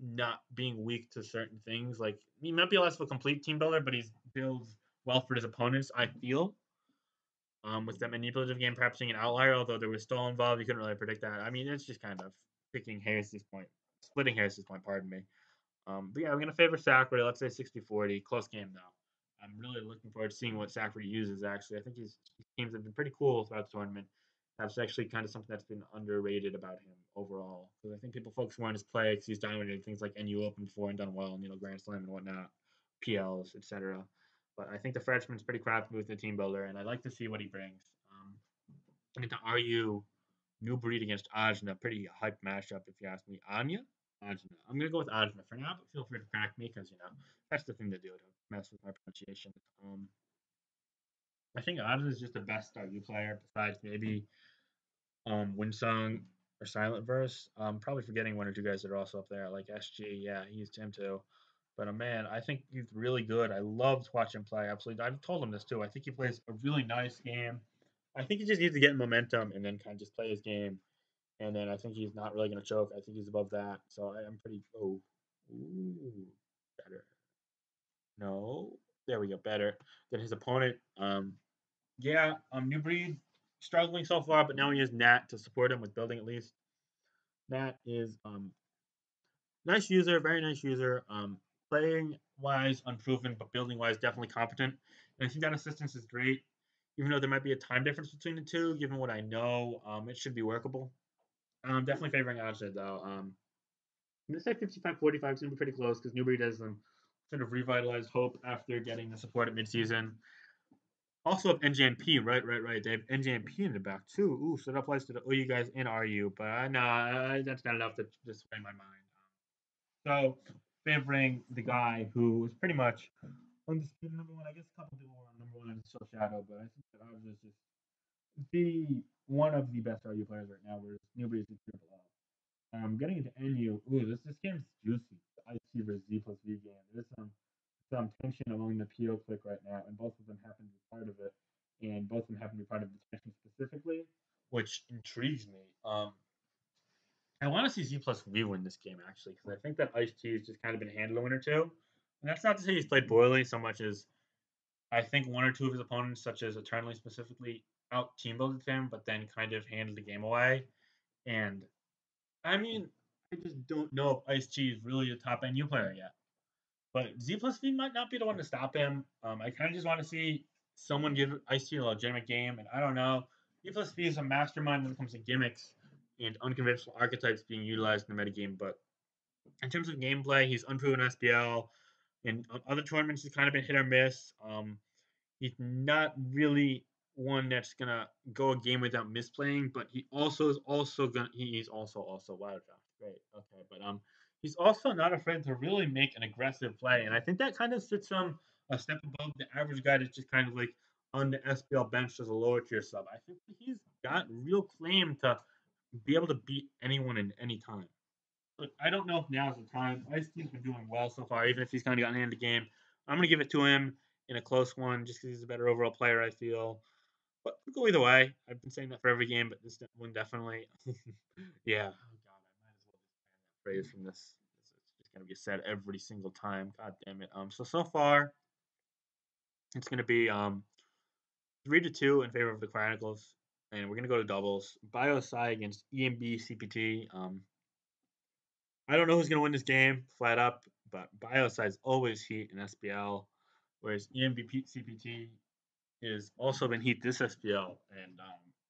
not being weak to certain things. Like he might be less of a complete team builder, but he builds well for his opponents. I feel. With that manipulative game perhaps being an outlier, although there was stall involved, you couldn't really predict that. I mean, it's just kind of picking Harris's point, splitting Harris's point. Pardon me. But yeah, I'm gonna favor Zachary. Let's say 60-40. Close game though. I'm really looking forward to seeing what Zachary uses. Actually, I think his teams have been pretty cool throughout the tournament. That's actually kind of something that's been underrated about him overall. Because I think people focus more on his play because he's dominated things like NU Open before and done well, and Grand Slam and whatnot, PLs, etc. But I think the freshman's pretty crafty with the team builder, and I like to see what he brings. Into RU, new breed against Ajna, pretty hype matchup if you ask me. Anya, Ajna. I'm gonna go with Ajna for now, but feel free to crack me because that's the thing to do to mess with my pronunciation. I think Ajna is just the best RU player besides maybe Winsong or Silent Verse. Probably forgetting one or two guys that are also up there, like SG. Yeah, he used him too. But man, I think he's really good. I loved watching him play. Absolutely, I've told him this too. I think he plays a really nice game. I think he just needs to get momentum and then kind of just play his game. And then I think he's not really going to choke. I think he's above that. So I'm pretty. Oh, ooh, better. No, there we go. Better than his opponent. Yeah. New breed struggling so far, but now he has Nat to support him with building at least. Nat is nice user, very nice user. Playing wise, unproven, but building wise, definitely competent. And I think that assistance is great. Even though there might be a time difference between the two, given what I know, it should be workable. Definitely favoring Ajay though. I'm gonna say 55-45 is gonna be pretty close because Newbury does some sort of revitalized hope after getting the support at midseason. Also have NJMP, right. They have NJMP in the back too. Ooh, so that applies to the OU guys in RU, but nah, that's not enough to just sway my mind. So favoring the guy who was pretty much undisputed number one. I guess a couple people were on number one in Still Shadow, but I think that Ours is just the one of the best RU players right now, whereas nobody's a tier below. Getting into NU, ooh, this game's juicy. The IC versus Z plus V game. There's some tension among the PO click right now, and both of them happen to be part of it, and both of them happen to be part of the tension specifically, which intrigues me. I want to see Z plus V win this game actually, because I think that Ice T has just kind of been handling one or two, and that's not to say he's played poorly so much as I think one or two of his opponents, such as Eternally specifically, out team builded him, but then kind of handled the game away. And I mean, I just don't know if Ice T is really a top NU player yet. But Z plus V might not be the one to stop him. I kind of just want to see someone give Ice T a legitimate game, and I don't know. Z plus V is a mastermind when it comes to gimmicks and unconventional archetypes being utilized in the metagame. But in terms of gameplay, he's unproven SPL. In other tournaments, he's kind of been hit or miss. He's not really one that's gonna go a game without misplaying, but he also is also gonna he's also wild draft. Great. Okay. But he's also not afraid to really make an aggressive play. And I think that kind of sits him a step above the average guy that's just kind of like on the SPL bench as a lower tier sub. I think that he's got real claim to be able to beat anyone in any time. But I don't know if now's the time. Ice T's been doing well so far, even if he's kind of gotten into the game. I'm gonna give it to him in a close one, just because he's a better overall player. I feel, but it'll go either way. I've been saying that for every game, but this one definitely. Yeah. Oh God, I might as well just ban that phrase from this. It's just gonna be said every single time. God damn it. So far it's gonna be 3-2 in favor of the Chronicles, and we're gonna go to doubles. BioSci against EMB CPT. I don't know who's gonna win this game, flat up, but BioSci's always heat in SPL, whereas EMB CPT is also been heat this SPL, and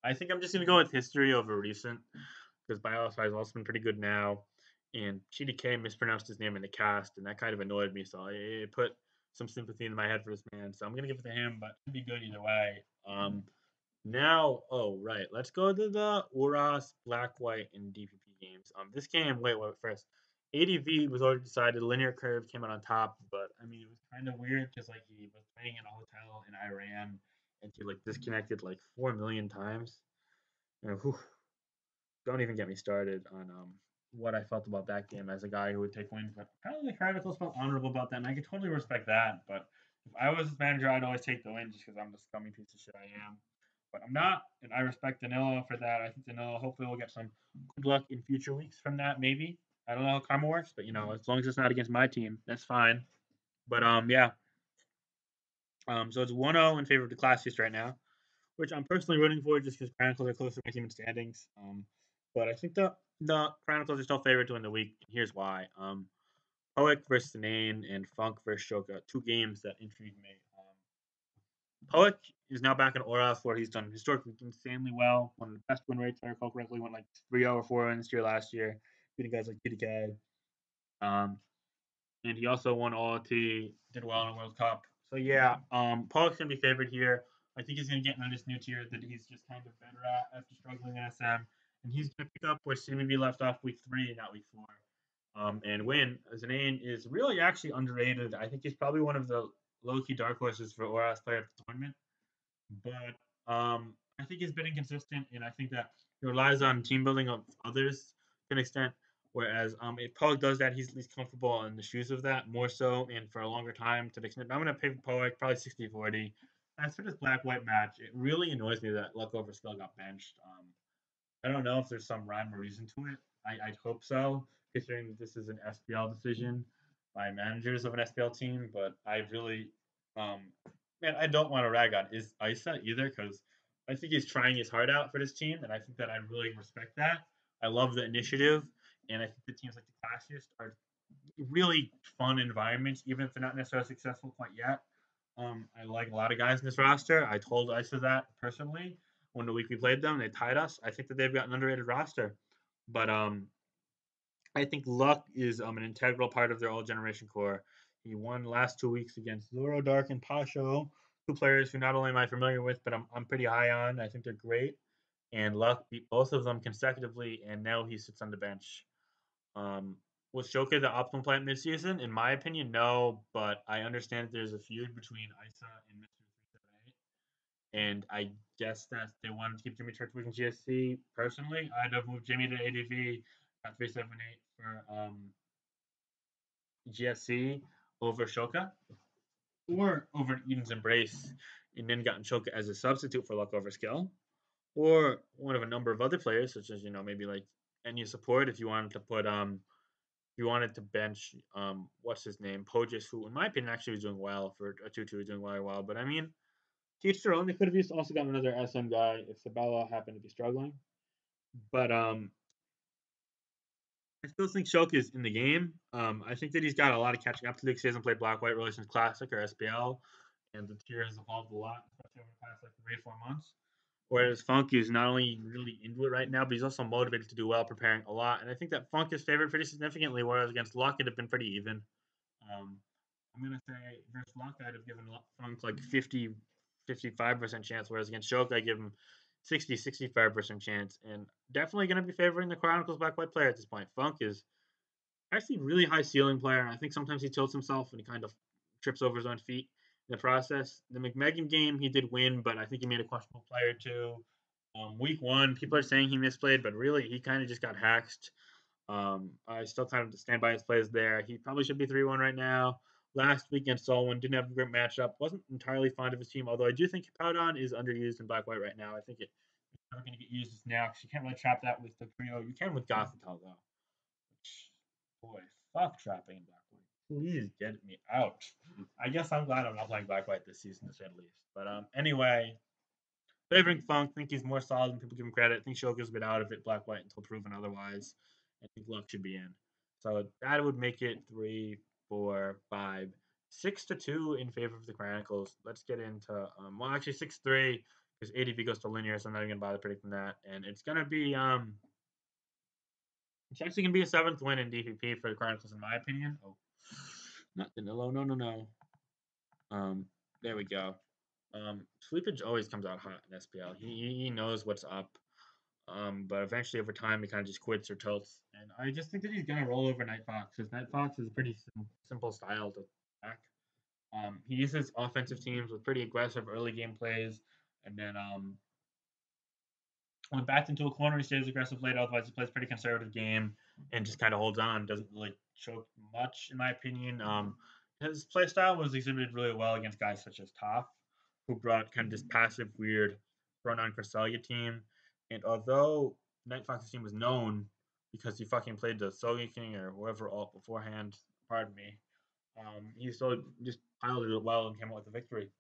I think I'm just gonna go with history over recent because BioSci has also been pretty good now, and TDK mispronounced his name in the cast, and that kind of annoyed me, so it put some sympathy in my head for this man. So I'm gonna give it to him, but it'd be good either way. Now, oh right, let's go to the Uras Black White and DPP games. This game, wait, first. ADV was already decided. Linear curve came out on top, but I mean it was kind of weird because like he was playing in a hotel in Iran and he like disconnected like 4 million times. And whew, don't even get me started on what I felt about that game as a guy who would take wins. But apparently the Chronicles felt honorable about that, and I could totally respect that. But if I was his manager, I'd always take the win just because I'm the scummy piece of shit I am. But I'm not, and I respect Danilo for that. I think Danilo hopefully will get some good luck in future weeks from that. Maybe I don't know how karma works, but as long as it's not against my team, that's fine. But yeah. So it's 1-0 in favor of the classiest right now, which I'm personally rooting for just because Chronicles are close to my team in standings. But I think the Chronicles are still favored to win the week. And here's why. Poic versus Nane and Funk versus Shoka, two games that intrigue me. Poic is now back in Oraf, where he's done historically insanely well. One of the best win rates, if I recall correctly, went like 3-0 or 4 this year last year, beating guys like TDK. Um, and he also won OLT, did well in the World Cup. So yeah, Pollock's gonna be favored here. I think he's gonna get into this new tier that he's just kind of better at after struggling in SM, and he's gonna pick up where CBB left off week 3, not week 4. And win. Zanane is really actually underrated. I think he's probably one of the low key dark horses for Oras player of the tournament. But I think he's been inconsistent, and I think that he relies on team building of others to an extent. Whereas if Poic does that, he's comfortable in the shoes of that more so, and for a longer time to the extent. I'm going to pick Poic probably 60-40. As for this black white match, it really annoys me that Luck over Spell got benched. I don't know if there's some rhyme or reason to it. I'd hope so, considering that this is an SPL decision by managers of an SPL team. But I really, um, man, I don't want to rag on is Isa either because I think he's trying his heart out for this team, and I think that I really respect that. I love the initiative, and I think the teams like the Classiest are really fun environments, even if they're not necessarily successful quite yet. I like a lot of guys in this roster. I told Isa that personally when the week we played them. They tied us. I think that they've got an underrated roster, but I think Luck is an integral part of their old generation core. He won the last 2 weeks against Zoro Dark and Pasho. two players who not only am I familiar with, but I'm pretty high on. I think they're great. And Luck beat both of them consecutively, and now he sits on the bench. Um, was Shoka the optimal player midseason? In my opinion, no. But I understand that there's a feud between Isa and Mr. 378, and I guess that they wanted to keep Jimmy Churchwick in GSC. Personally, I'd have moved Jimmy to ADV at 378 for GSC over Shoka, or over Eden's Embrace, and then gotten Shoka as a substitute for Luck over Skill, or one of a number of other players, such as maybe like Enya support if you wanted to put if you wanted to bench what's his name Pogis, who in my opinion actually was doing well for a 2-2, was doing very well. But I mean, teach their own. They could have also gotten another SM guy if Sabella happened to be struggling. But I still think Shulk is in the game. I think that he's got a lot of catching up to do because he hasn't played Black White really since Classic or SPL, and the tier has evolved a lot, especially over the past like 3 or 4 months. Whereas Funk is not only really into it right now, but he's also motivated to do well, preparing a lot. And I think that Funk is favored pretty significantly, whereas against Luck it'd have been pretty even. Um, I'm gonna say versus Luck I'd have given Funk like 55% chance, whereas against Shoke I give him 65% chance, and definitely gonna be favoring the Chronicles Black White player at this point. Funk is actually really high ceiling player. I think sometimes he tilts himself and he kind of trips over his own feet in the process. The McMegan game he did win, but I think he made a questionable play or two. Week one, people are saying he misplayed, but really he kind of just got hacked. I still kind of stand by his plays there. He probably should be 3-1 right now. Last week against Solwyn, didn't have a great matchup. Wasn't entirely fond of his team, although I do think Powdon is underused in Black White right now. I think it's never going to get used as now because you can't really trap that with the trio. You can with Gothitelle, though. Which, boy, fuck trapping in Black White. Please get me out. I guess I'm glad I'm not playing Black White this season, to say the least. But anyway, favoring Funk, think he's more solid than people give him credit. I think Shoka's been out of it, Black White, until proven otherwise. I think Luck should be in. So that would make it 3, 4, 5, 6-2 in favor of the Chronicles. Let's get into well, actually 6-3 because ADV goes to linear, so I'm not even gonna bother predicting that. And it's gonna be it's actually gonna be a seventh win in DPP for the Chronicles, in my opinion. Oh, not Danilo, no. Um, there we go. Sleepage always comes out hot in SPL. He knows what's up. But eventually over time he kind of just quits or tilts. And I just think that he's gonna roll over Night Fox because Night Fox is a pretty simple style to attack. He uses offensive teams with pretty aggressive early game plays, and then when backed into a corner, he stays aggressive late. Otherwise, he plays pretty conservative game and just kind of holds on. Doesn't really choke much, in my opinion. His play style was exhibited really well against guys such as Toph, who brought kind of this passive, weird run-on Cresselia team. And although Night Fox's team was known because he fucking played the Sogi King or whoever alt beforehand, pardon me, he still just piloted it well and came out with a victory.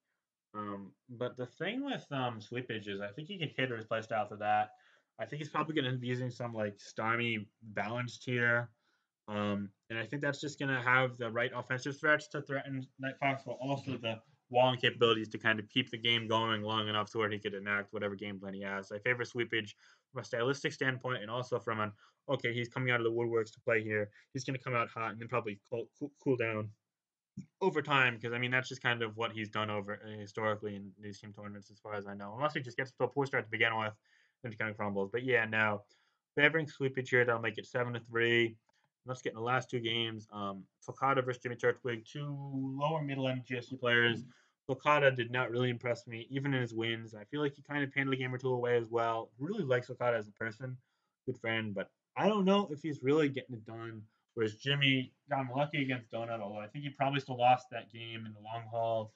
But the thing with Sweepage is I think he can cater his playstyle to that. I think he's probably going to be using some like Starmie balanced here. And I think that's just going to have the right offensive threats to threaten Night Fox, but also the walling capabilities to kind of keep the game going long enough to where he could enact whatever game plan he has. I favor Sweepage from a stylistic standpoint and also from an, okay, he's coming out of the woodworks to play here. He's going to come out hot and then probably cool down over time, because I mean that's just kind of what he's done over historically in these team tournaments, as far as I know. Unless he just gets to a poor start to begin with, then he kind of crumbles. But yeah, now favoring Sweepage here, that'll make it 7-3. Let's get in the last two games. Fokada versus Jimmy Churchwig, two lower middle end GSC players. Fokada did not really impress me, even in his wins. I feel like he kind of handled a game or two away as well. Really likes Fokada as a person, good friend, but I don't know if he's really getting it done. Whereas Jimmy got unlucky against Donut, although I think he probably still lost that game in the long haul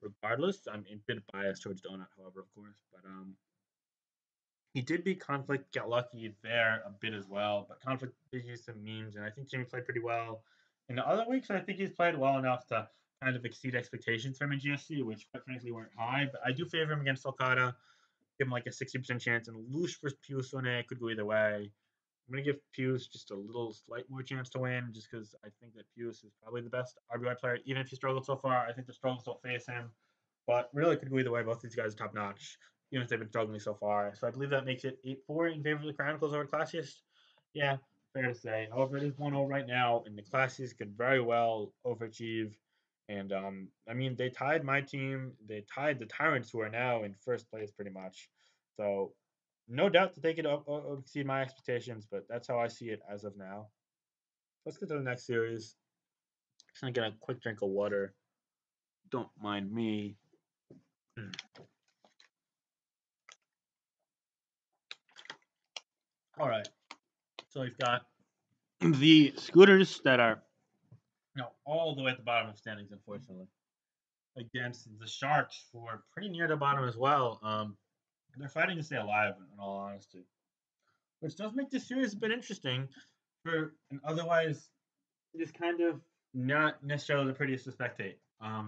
regardless. I'm a bit biased towards Donut, however, of course. But he did beat Conflict, get lucky there a bit as well. But Conflict did use some memes, and I think Jimmy played pretty well. In the other weeks, I think he's played well enough to kind of exceed expectations from in GSC, which quite frankly weren't high. But I do favor him against Okada. Give him like a 60% chance, and Lush versus Pusone could go either way. I'm going to give Pius just a little slight more chance to win, just because I think that Pius is probably the best RBI player. Even if he struggled so far, I think the struggles don't face him. But really, it could go either way. Both these guys are top notch, even if they've been struggling so far. So I believe that makes it 8-4 in favor of the Chronicles over Classiest. Yeah, fair to say. However, it is 1-0 right now, and the Classiest could very well overachieve And I mean, they tied my team. They tied the Tyrants, who are now in first place, pretty much. So, no doubt that they could exceed my expectations, but that's how I see it as of now. Let's get to the next series. Just gonna get a quick drink of water. Don't mind me. All right. So we've got the Scooters that are all the way at the bottom of standings, unfortunately, against the Sharks, who are pretty near the bottom as well. They're fighting to stay alive, in all honesty, which does make this series a bit interesting for an otherwise just kind of not necessarily the prettiest to spectate. I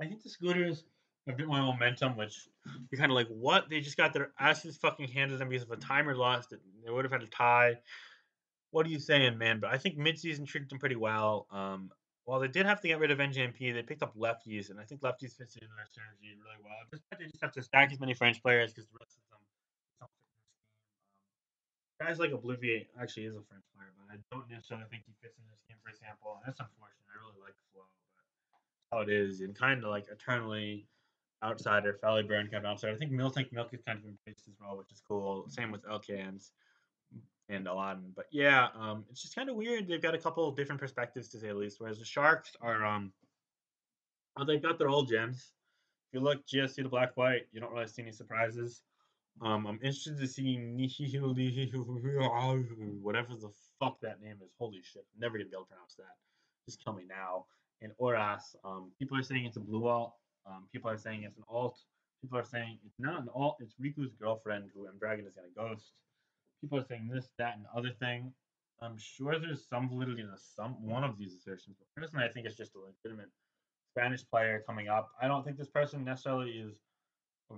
think the Scooters have a bit more momentum, which you're kind of like, what? They just got their asses fucking handed to them because of a timer loss that they would have had a tie. What are you saying, man? But I think midseason treated them pretty well. While they did have to get rid of NJMP, they picked up lefties, and I think lefties fits into their synergy really well. Just they just have to stack as many French players because the rest of them don't fit in this game. Guys like Oblivier actually is a French player, but I don't necessarily think he fits in this game, for example. And that's unfortunate. I really like the flow, but how it is, and kind of like eternally outsider, Felly Burn kind of outsider. I think Milk is kind of embraced as well, which is cool. Same with LKNs and Aladdin. But yeah, it's just kind of weird. They've got a couple of different perspectives to say the least. Whereas the Sharks are, well, they've got their old gens. If you look GSC to Black White, you don't really see any surprises. I'm interested to see whatever the fuck that name is. Holy shit, I'm never gonna be able to pronounce that. Just kill me now. And Oras, people are saying it's a blue alt. People are saying it's an alt. People are saying it's not an alt. It's Riku's girlfriend, who Dragon is gonna ghost. People are saying this, that, and other thing. I'm sure there's some validity to some one of these assertions, but personally, I think it's just a legitimate Spanish player coming up. I don't think this person necessarily is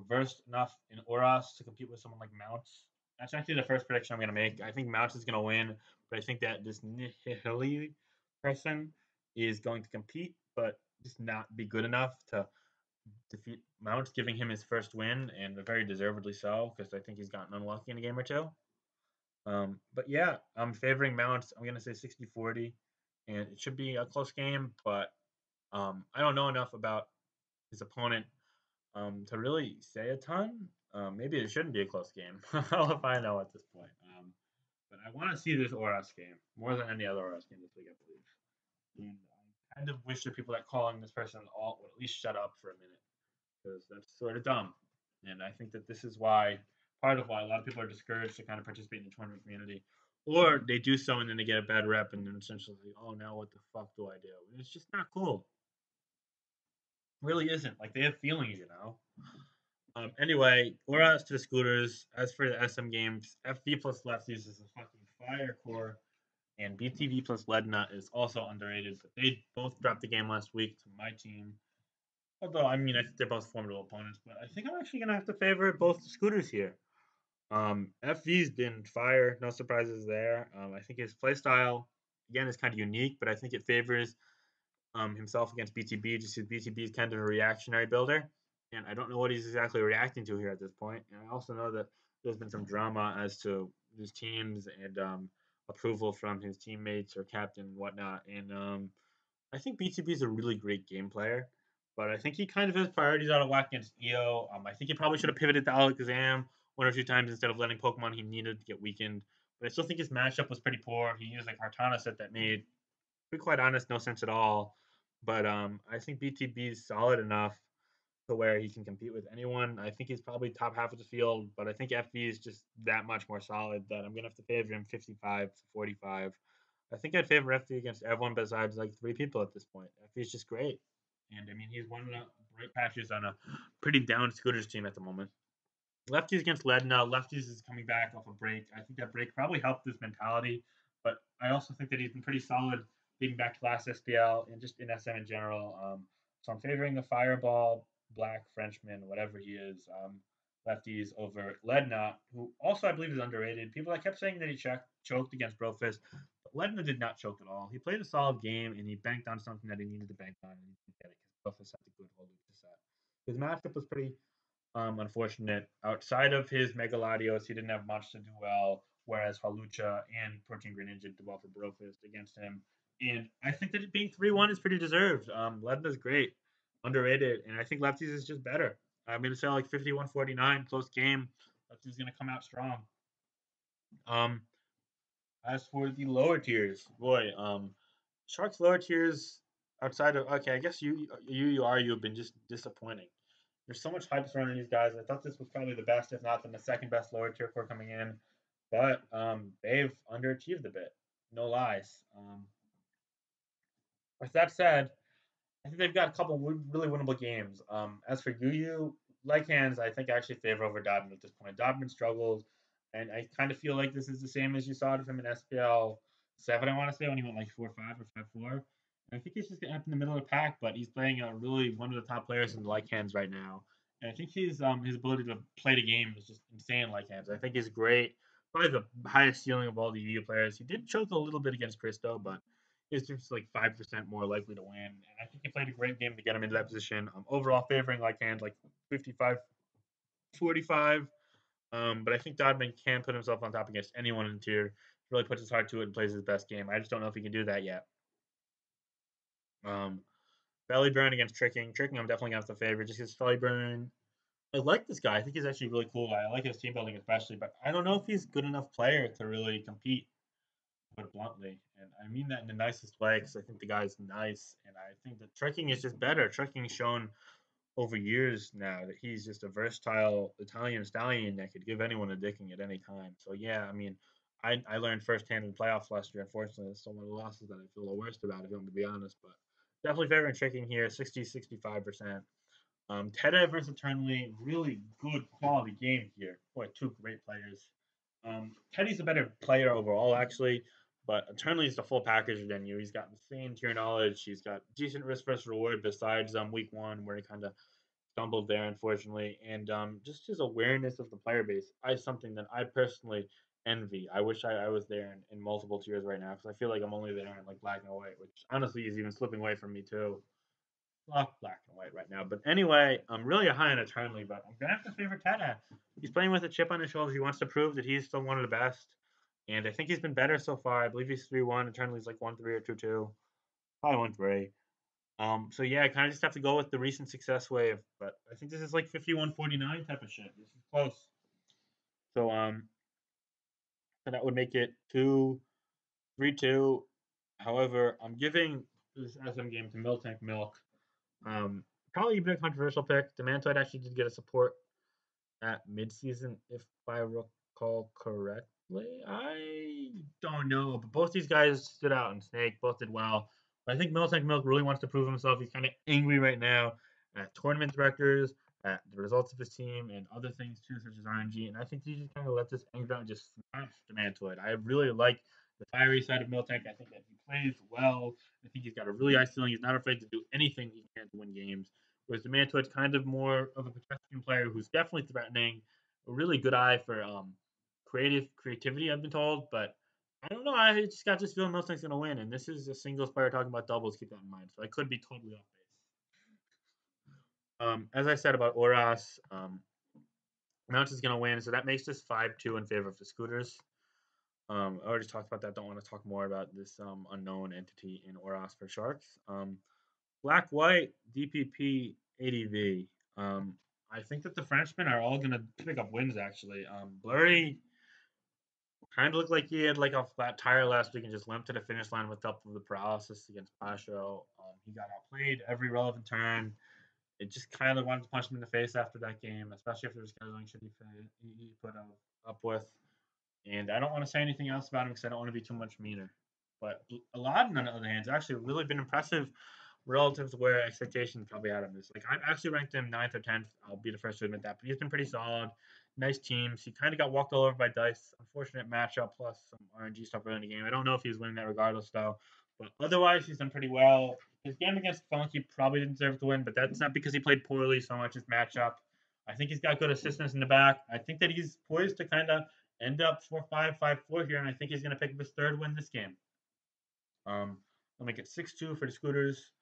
versed enough in Oras to compete with someone like Mounts. That's actually the first prediction I'm going to make. I think Mounts is going to win, but I think that this Nihili person is going to compete, but just not be good enough to defeat Mounts, giving him his first win, and very deservedly so, because I think he's gotten unlucky in a game or two. But yeah, I'm favoring Mounts. I'm going to say 60-40, and it should be a close game, but I don't know enough about his opponent to really say a ton. Maybe it shouldn't be a close game. I'll find out at this point. But I want to see this Oras game more than any other Oras game this week, I believe. And I kind of wish the people that calling this person an alt would at least shut up for a minute, because that's sort of dumb. And I think that this is why part of why a lot of people are discouraged to kind of participate in the tournament community, or they do so and then they get a bad rep and then essentially, oh, now what the fuck do I do? And it's just not cool. It really isn't. Like they have feelings, you know. Anyway, we're on to the Scooters. As for the SM games, FV plus lefties is a fucking fire core, and BTV plus Ledna is also underrated. But they both dropped the game last week to my team. Although, I mean, I think they're both formidable opponents, but I think I'm actually going to have to favor both the Scooters here. FV's been fire, no surprises there. I think his playstyle, again, is kind of unique, but I think it favors himself against BTB, just because BTB is kind of a reactionary builder. And I don't know what he's exactly reacting to here at this point. And I also know that there's been some drama as to his teams and approval from his teammates or captain and whatnot. And I think BTB is a really great game player, but I think he kind of has priorities out of whack against EO. I think he probably should have pivoted to Alakazam one or two times instead of letting Pokemon he needed to get weakened. But I still think his matchup was pretty poor. He used like Hartana set that made, to be quite honest, no sense at all. But I think BTB is solid enough to where he can compete with anyone. I think he's probably top half of the field, but I think FV is just that much more solid that I'm gonna have to favor him 55-45. I think I'd favor FV against everyone besides like three people at this point. FV is just great, and I mean he's one of the bright patches on a pretty down Scooters team at the moment. Lefties against Ledna. Lefties is coming back off a break. I think that break probably helped his mentality, but I also think that he's been pretty solid leading back to last SPL and just in SM in general. So I'm favoring the Fireball, Black Frenchman, whatever he is, lefties over Ledna, who also I believe is underrated. People that kept saying that he choked against Brofist, but Ledna did not choke at all. He played a solid game and he banked on something that he needed to bank on, and he didn't get it because Brofist had the good hold of the set. His matchup was pretty unfortunate. Outside of his Megaladios, he didn't have much to do well, whereas Halucha and Protein Greninja did well for Brofist against him. And I think that it being 3-1 is pretty deserved. Ledna's great, underrated, and I think Lefties is just better. I'm going to say like 51-49, close game. Lefties going to come out strong. Um, as for the lower tiers, boy, Sharks lower tiers outside of okay, I guess you have been just disappointing. There's so much hype surrounding these guys. I thought this was probably the best, if not the second best lower tier core coming in, but they've underachieved a bit. No lies. With that said, I think they've got a couple really winnable games. As for like hands, I think I actually favor over Dodman at this point. Dodman struggles, and I kind of feel like this is the same as you saw it from an SPL 7, I want to say, when he went like 4-5 or 5-4. And I think he's just getting up in the middle of the pack, but he's playing a really one of the top players in the like hands right now. And I think his ability to play the game is just insane like hands. I think he's great. Probably the highest ceiling of all the UU players. He did choke a little bit against Cristo, but is just like 5% more likely to win. And I think he played a great game to get him into that position. Overall favoring like hand like 55-45. But I think Dodman can put himself on top against anyone in the tier. Really puts his heart to it and plays his best game. I just don't know if he can do that yet. Um, Belly Burn against Tricking. Tricking, I'm definitely going to have to favor just because Belly Burn. I like this guy. I think he's actually a really cool guy. I like his team building especially, but I don't know if he's good enough player to really compete, put it bluntly. And I mean that in the nicest way because I think the guy's nice. And I think that Tricking is just better. Tricking's shown over years now that he's just a versatile Italian stallion that could give anyone a dicking at any time. So yeah, I mean, I learned firsthand in the playoffs last year. Unfortunately, it's one of the losses that I feel the worst about, if I'm to be honest. But definitely favoring Tricking here, 65%. Teta versus Eternally, really good quality game here. Boy, two great players. Teddy's a better player overall, actually, but Eternally is the full package than you. He's got insane tier knowledge. He's got decent risk versus reward besides week one where he kind of stumbled there, unfortunately, and just his awareness of the player base is something that I personally envy. I wish I was there in multiple tiers right now because I feel like I'm only there in like black and white, which honestly is even slipping away from me too. Black and white right now. But anyway, I'm really high on Eternally, but I'm gonna have to favor Teta. He's playing with a chip on his shoulder. He wants to prove that he's still one of the best. And I think he's been better so far. I believe he's 3-1. Eternaly's like 1-3 or 2-2. Probably 1-3. So yeah, I kind of just have to go with the recent success wave. But I think this is like 51-49 type of shit. This is close. So so that would make it 2-3-2. However, I'm giving this SM game to Miltank Milk. Probably a bit controversial pick. Demantoid actually did get a support at midseason, if I recall correctly. I don't know, but both these guys stood out in Snake. Both did well. But I think Miltank Milk really wants to prove himself. He's kind of angry right now at tournament directors, at the results of his team, and other things too, such as RNG. And I think he just kind of let this anger out and just smash Demantoid. I really like the fiery side of Miltank. I think that he plays well. I think he's got a really high ceiling. He's not afraid to do anything he can to win games. Whereas Demantoid's kind of more of a pedestrian player who's definitely threatening, a really good eye for creativity, I've been told, but I don't know. I just got this feeling Mustang's going to win, and this is a singles player talking about doubles. Keep that in mind. So I could be totally off base. As I said about Oras, Mount is going to win, so that makes this 5-2 in favor of the Scooters. I already talked about that. Don't want to talk more about this unknown entity in Oras for Sharks. Black White, DPP, ADV. I think that the Frenchmen are all going to pick up wins, actually. Blurry kind of looked like he had like a flat tire last week and just limped to the finish line with help of the paralysis against Pasho. He got outplayed every relevant turn. It just kind of wanted to punch him in the face after that game, especially after the scheduling shit he put up with. And I don't want to say anything else about him because I don't want to be too much meaner. But Aladdin, on the other hand, has actually really been impressive relative to where expectations probably had him. Is like I actually ranked him 9th or 10th. I'll be the first to admit that, but he's been pretty solid. Nice teams. He kind of got walked all over by Dice. Unfortunate matchup plus some RNG stuff early in the game. I don't know if he's winning that regardless though. But otherwise, he's done pretty well. His game against Funky probably didn't deserve to win, but that's not because he played poorly so much as matchup. I think he's got good assistance in the back. I think that he's poised to kind of end up 4-5, 5-4 here, and I think he's going to pick up his third win this game. I'll make it 6-2 for the Scooters.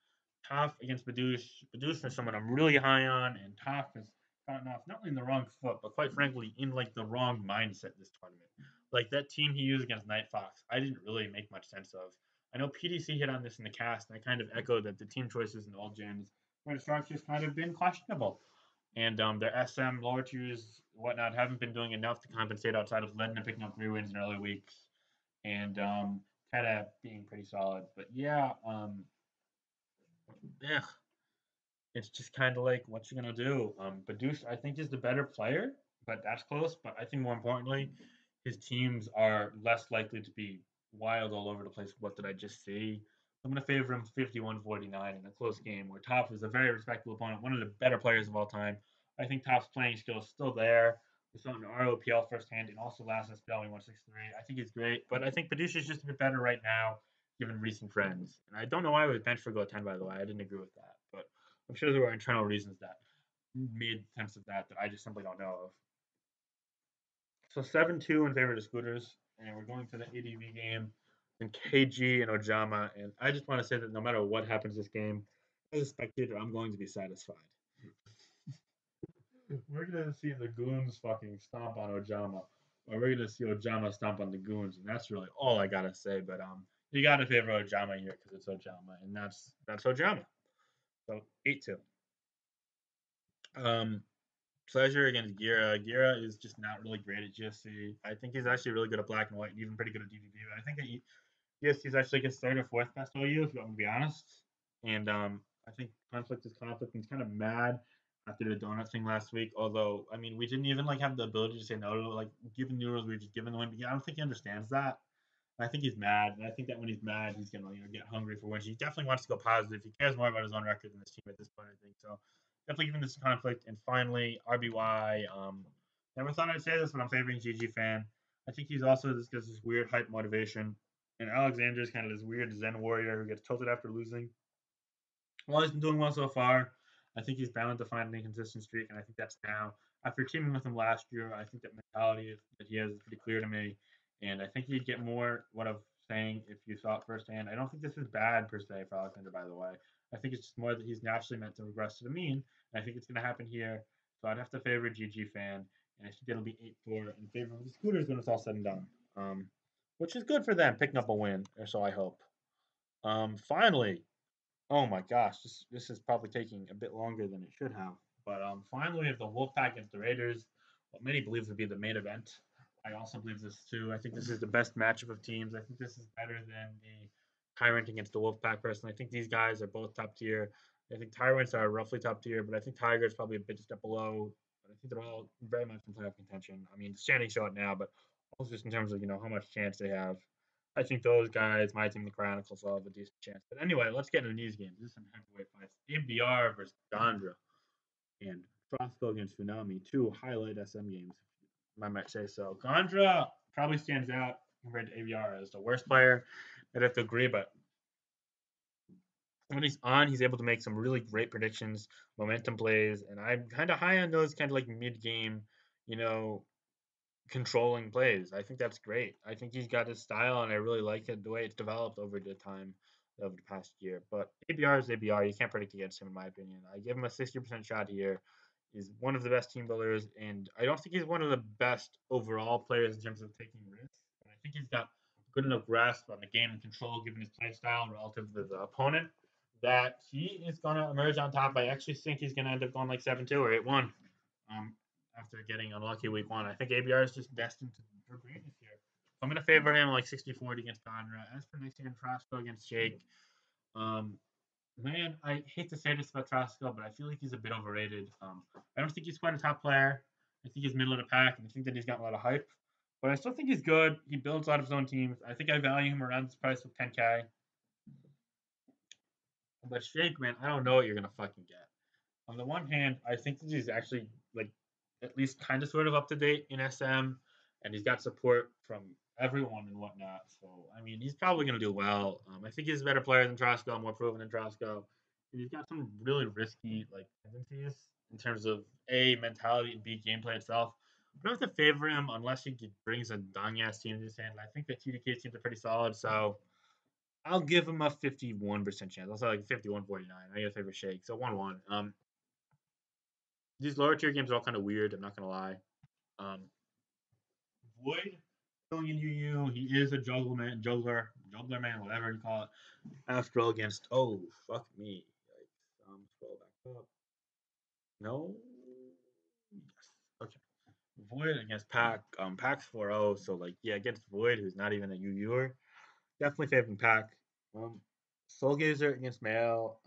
Toph against Badouche. Badouche is someone I'm really high on, and Toph has gotten off not only in the wrong foot, but quite frankly, in like the wrong mindset this tournament. Like that team he used against Night Fox, I didn't really make much sense of. I know PDC hit on this in the cast, and I kind of echoed that the team choices in all gens for the Sharks just kind of been questionable. And their SM lower tiers, whatnot, haven't been doing enough to compensate outside of letting them picking up 3 wins in early weeks and kind of being pretty solid. But yeah, yeah, it's just kind of like what you're gonna do. Badouche, I think, is the better player, but that's close. But I think more importantly, his teams are less likely to be wild all over the place. What did I just see? I'm gonna favor him 51-49 in a close game where Toph is a very respectable opponent, one of the better players of all time. I think Toph's playing skill is still there. We saw it in ROPL firsthand and also last SPL we won 6-3. I think he's great, but I think Badouche is just a bit better right now given recent trends. And I don't know why I was benched for Go 10, by the way. I didn't agree with that. But I'm sure there were internal reasons that made sense of that I just simply don't know of. So 7-2 in favor of the Scooters, and we're going to the ADV game in KG and Ojama. And I just want to say that no matter what happens this game, as a spectator, I'm going to be satisfied. We're gonna see the Goons fucking stomp on Ojama, or we're gonna see Ojama stomp on the Goons, and that's really all I gotta say. But you gotta favor Ojama here because it's Ojama, and that's Ojama. So 8-2. Um, Pleasure against Gira. Gira is just not really great at GSC. I think he's actually really good at black and white and even pretty good at DVB. But I think that GSC is actually his third or fourth best OU, if I'm going to be honest. And I think conflict is conflict. And he's kind of mad after the donut thing last week. Although, I mean, we didn't even like have the ability to say no to like giving noodles. We were just giving the win. But yeah, I don't think he understands that. I think he's mad, and I think that when he's mad, he's gonna get hungry for wins. He definitely wants to go positive. He cares more about his own record than his team at this point. I think so. Definitely giving this conflict. And finally, RBY. Never thought I'd say this, but I'm favoring GG fan. I think he's also this weird hype motivation, and Alexander is kind of this weird Zen warrior who gets tilted after losing. Well, he's been doing well so far. I think he's bound to find an inconsistent streak, and I think that's now. After teaming with him last year, I think that mentality that he has is pretty clear to me, and I think he'd get more what I'm saying if you saw it firsthand. I don't think this is bad per se for Alexander, by the way. I think it's just more that he's naturally meant to regress to the mean, and I think it's going to happen here. So I'd have to favor GG fan, and I think it'll be 8-4 in favor of the Scooters when it's all said and done, which is good for them picking up a win, or so I hope. Finally, oh my gosh, this is probably taking a bit longer than it should have. But finally, we have the Wolfpack against the Raiders. What many believe would be the main event. I also believe this too. I think this is the best matchup of teams. I think this is better than the Tyrant against the Wolfpack. Personally, I think these guys are both top tier. I think Tyrants are roughly top tier, but I think Tiger is probably a bit step below. But I think they're all very much in playoff contention. I mean, the standings show it now, but also just in terms of how much chance they have. I think those guys, my team, the Chronicles, will have a decent chance. But anyway, let's get into these games. This is some heavyweight fights. ABR versus Gondra and Frosco against Tsunami. Two highlight SM games, I might say so. Gondra probably stands out compared to ABR as the worst player. I'd have to agree, but when he's on, he's able to make some really great predictions, momentum plays, and I'm kind of high on those kind of like mid-game, you know, controlling plays. I think that's great. I think he's got his style, and I really like it the way it's developed over the time of the past year. But ABR is ABR. You can't predict against him, in my opinion. I give him a 60% shot here. He's one of the best team builders, and I don't think he's one of the best overall players in terms of taking risks. But I think he's got good enough grasp on the game and control, given his play style relative to the opponent, that he is going to emerge on top. I actually think he's going to end up going like 7-2 or 8-1. Um, After getting unlucky week one. I think ABR is just destined for greatness here. So I'm going to favor him like 60-40 against Conrad. As for next hand, Trasco against Jake. Man, I hate to say this about Trasco, but I feel like he's a bit overrated. I don't think he's quite a top player. I think he's middle of the pack, and I think that he's got a lot of hype. But I still think he's good. He builds a lot of his own teams. I think I value him around this price of 10K. But Jake, man, I don't know what you're going to fucking get. On the one hand, I think that he's actually like at least kind of sort of up to date in SM, and he's got support from everyone and whatnot. So I mean, he's probably going to do well. I think he's a better player than Trasco, more proven than Trasco. And he's got some really risky like tendencies in terms of A, mentality, and B, gameplay itself. But I don't have to favor him unless he brings a dong ass team in his hand. I think the TDK teams are pretty solid, so I'll give him a 51% chance. I'll say like 51-49. I gotta favor Shake. So 1-1. These lower tier games are all kind of weird. I'm not gonna lie. Um, Void going in UU, he is a juggler. Juggler Man, whatever you call it. Astral against, oh, fuck me. Scroll back up. No. Yes. Okay. Void against Pack. Pack's 4-0, so like yeah, against Void, who's not even a UUer. Definitely favoring Pack. Um, Soulgazer against Mail.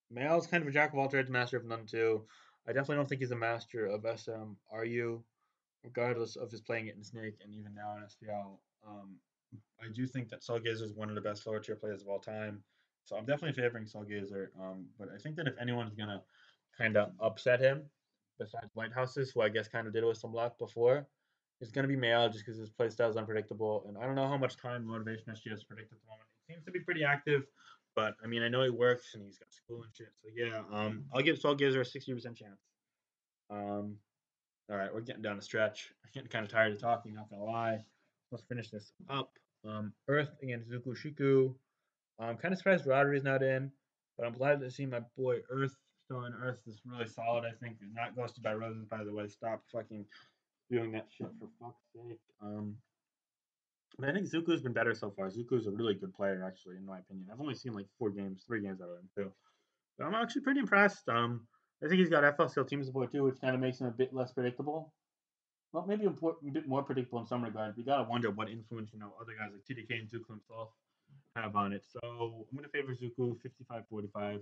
Mail's kind of a jack of all trades, master of none too. I definitely don't think he's a master of SMRU, regardless of his playing it in Snake and even now in SPL. I do think that Soulgazer is one of the best lower tier players of all time. So I'm definitely favoring Soulgazer. But I think that if anyone's gonna kind of upset him, besides White Houses, who I guess kind of did it with some luck before, it's gonna be Mail just because his playstyle is unpredictable, and I don't know how much time motivation SG has to predict at the moment. He seems to be pretty active, but I mean I know he works and he's got school and shit. So yeah, I'll give Soulgazer a 60% chance. Um, all right, we're getting down the stretch. I'm getting kind of tired of talking, not gonna lie. Let's finish this up. Earth against Zuku Shiku. I'm kind of surprised Roderi's not in, but I'm glad to see my boy Earth still in. Earth is really solid, I think. Not ghosted by roses, by the way. Stop fucking doing that shit for fuck's sake. But I think Zuko's been better so far. Zuko's a really good player, actually, in my opinion. I've only seen like 3 games out of him too. But I'm actually pretty impressed. I think he's got FL team support too, which kind of makes him a bit less predictable. Well, maybe a bit more predictable in some regards. We gotta wonder what influence other guys like TDK and Zuko himself have on it. So I'm gonna favor Zuko 55-45.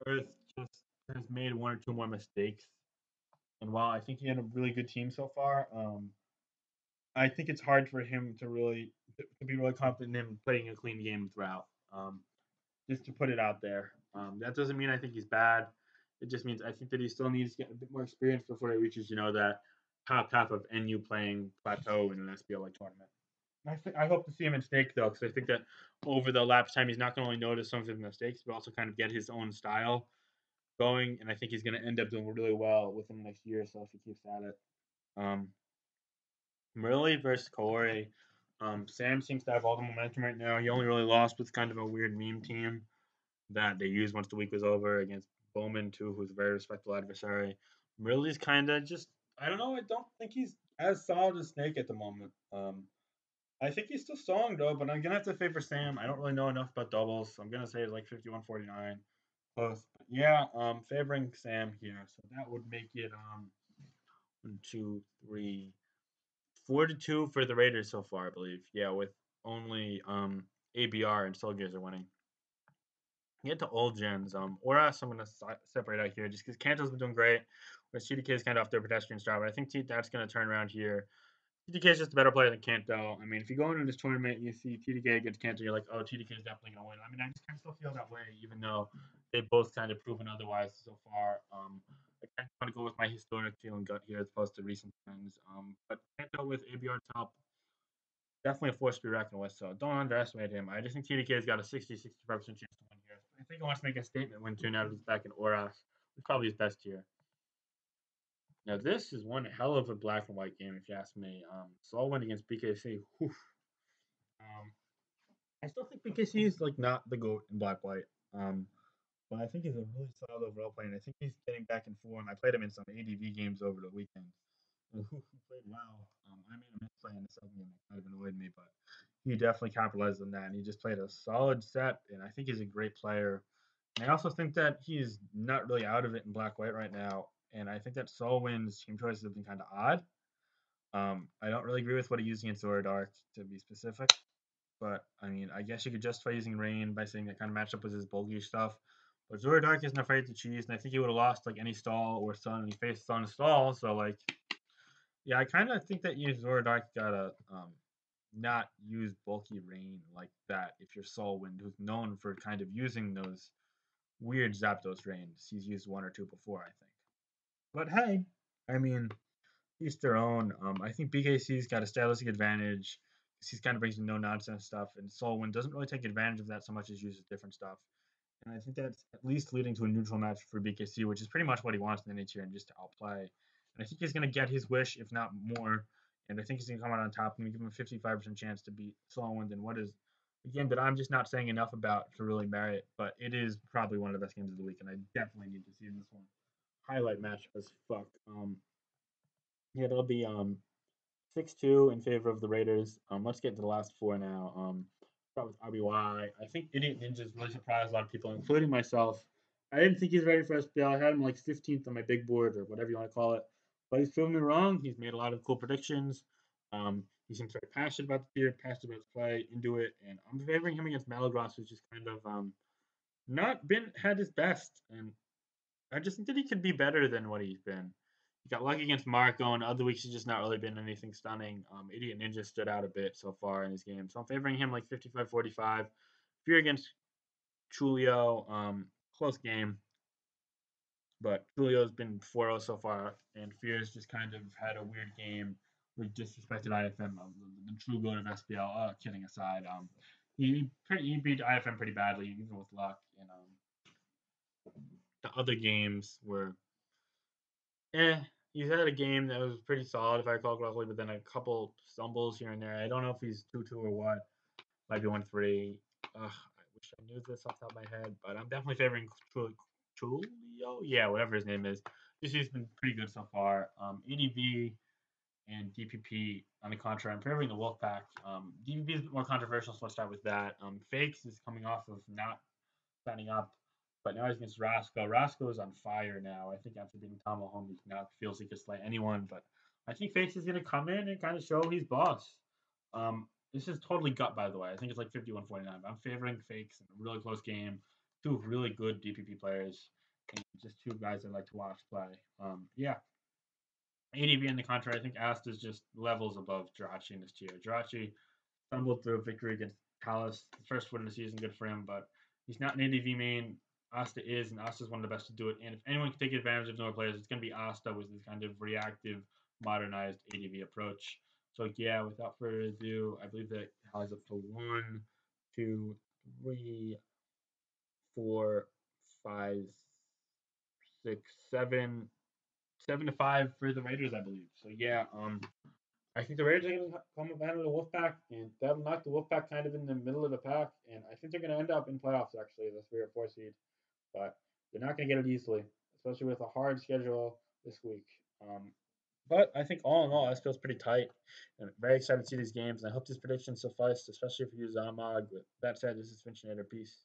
Earth just has made 1 or 2 more mistakes, and while I think he had a really good team so far, I think it's hard for him to be really confident in him playing a clean game throughout. Just to put it out there. That doesn't mean I think he's bad. It just means I think that he still needs to get a bit more experience before he reaches, that top half of NU playing plateau in an SPL like tournament. I hope to see him in stake though, because I think that over the lapse time, he's not going to only notice some of his mistakes, but also kind of get his own style going. And I think he's going to end up doing really well within the next year or so if he keeps at it. Um, Murley versus Kaori. Sam seems to have all the momentum right now. He only really lost with kind of a weird meme team that they used once the week was over against Bowman too, who's a very respectable adversary. Murley's kind of just I don't know. I don't think he's as solid as Snake at the moment. I think he's still strong though, but I'm gonna have to favor Sam. I don't really know enough about doubles, so I'm gonna say like 51-49 close. But yeah, favoring Sam here. So that would make it 1, 2, 3, 4-2 for the Raiders so far, I believe. Yeah, with only ABR and Soulgears are winning. Get to old gens. Oras, I'm gonna separate out here just because Kanto's been doing great. Whereas TDK is kind of off their pedestrian start, but I think that's gonna turn around here. TDK is just a better player than Kanto. I mean, if you go into this tournament, you see TDK against Kanto, you're like, oh, TDK is definitely gonna win. I mean, I just kind of still feel that way, even though they both kind of proven otherwise so far. I kind of want to go with my historic feeling gut here as opposed to recent trends. But Kanto with ABR top, definitely a force to be reckoned with. So don't underestimate him. I just think TDK's got a 60-65% chance to win here. I think he wants to make a statement win too now that he's back in Oras. It's probably his best here. Now this is one hell of a black and white game, if you ask me. Saul went against BKC. Whew. Um, I still think BKC is like not the goat in black white. Um, but I think he's a really solid overall player. And I think he's getting back in form. I played him in some ADV games over the weekend. Who played well. I made a misplay in the second game that kind of annoyed me, but he definitely capitalized on that, and he just played a solid set. And I think he's a great player. And I also think that he's not really out of it in black white right now. And I think that Solwyn's team choices have been kind of odd. I don't really agree with what he used against Zora Dark to be specific, but I mean, I guess you could justify using Rain by saying that kind of matched up with his bulky stuff. But Zora Dark isn't afraid to cheese, and I think he would have lost like any stall or stun, and he faced stun stall. So like, yeah, I kind of think that you Zoroark gotta not use bulky rain like that. If you're Solwind, who's known for kind of using those weird Zapdos rains, he's used 1 or 2 before, I think. But hey, I mean, each their own. I think BKC's got a stylistic advantage because he's kind of brings no nonsense stuff, and Solwind doesn't really take advantage of that so much as uses different stuff. And I think that's at least leading to a neutral match for BKC, which is pretty much what he wants in the tier and just to outplay. And I think he's going to get his wish, if not more. And I think he's going to come out on top. And give him a 55% chance to beat Sloan in what is a game that I'm just not saying enough about to really merit. But it is probably one of the best games of the week, and I definitely need to see this one. Highlight match as fuck. Yeah, it'll be 6-2 in favor of the Raiders. Let's get to the last four now. Start with RBY. I think Idiot Ninjas really surprised a lot of people, including myself. I didn't think he's ready for SPL. I had him like 15th on my big board or whatever you want to call it. But he's proven me wrong. He's made a lot of cool predictions. He seems very passionate about the field, passionate about his play, into it, and I'm favoring him against Malagros, who's just kind of not been had his best, and I just think that he could be better than what he's been. He got lucky against Marco, and other weeks he's just not really been anything stunning. Idiot Ninja stood out a bit so far in his game, so I'm favoring him like 55-45. If you're against Julio, close game, but Julio's been 4-0 so far, and Fears just kind of had a weird game. We disrespected IFM, the true goat of SPL. Kidding aside, he beat IFM pretty badly, even with luck. And the other games were he's had a game that was pretty solid if I recall correctly, but then a couple stumbles here and there. I don't know if he's 2-2 or what. Might be 1-3. I wish I knew this off the top of my head, but I'm definitely favoring Trulio. Yeah, whatever his name is. He's been pretty good so far. ADV and DPP on the contrary, I'm favoring the Wolfpack. DPP is more controversial, so let's start with that. Fakes is coming off of not signing up. But now he's against Roscoe. Roscoe is on fire now. I think after beating Tom Mahone, he now feels he could slay anyone. But I think Face is going to come in and kind of show he's boss. This is totally gut, by the way. I think it's like 51-49. I'm favoring Fakes in a really close game. Two really good DPP players. And just two guys I like to watch play. Yeah. ADV in the contrary, I think Asta's just levels above Jirachi in this tier. Jirachi stumbled through a victory against Palace. The first win of the season, good for him, but he's not an ADV main. Asta is, and Asta's one of the best to do it. And if anyone can take advantage of newer players, it's going to be Asta with this kind of reactive, modernized ADV approach. So yeah, without further ado, I believe that tallies up to 1, 2, 3, 4, 5, 6, 7, 7-5 for the Raiders, I believe. So yeah, I think the Raiders are going to come up out of the Wolfpack, and that'll knock the Wolfpack kind of in the middle of the pack. And I think they're going to end up in playoffs, actually, the 3 or 4 seed. But they're not going to get it easily, especially with a hard schedule this week. But I think all in all, this feels pretty tight. And very excited to see these games. And I hope these predictions suffice, especially if you use Amak. With that said, this is Finch. Peace.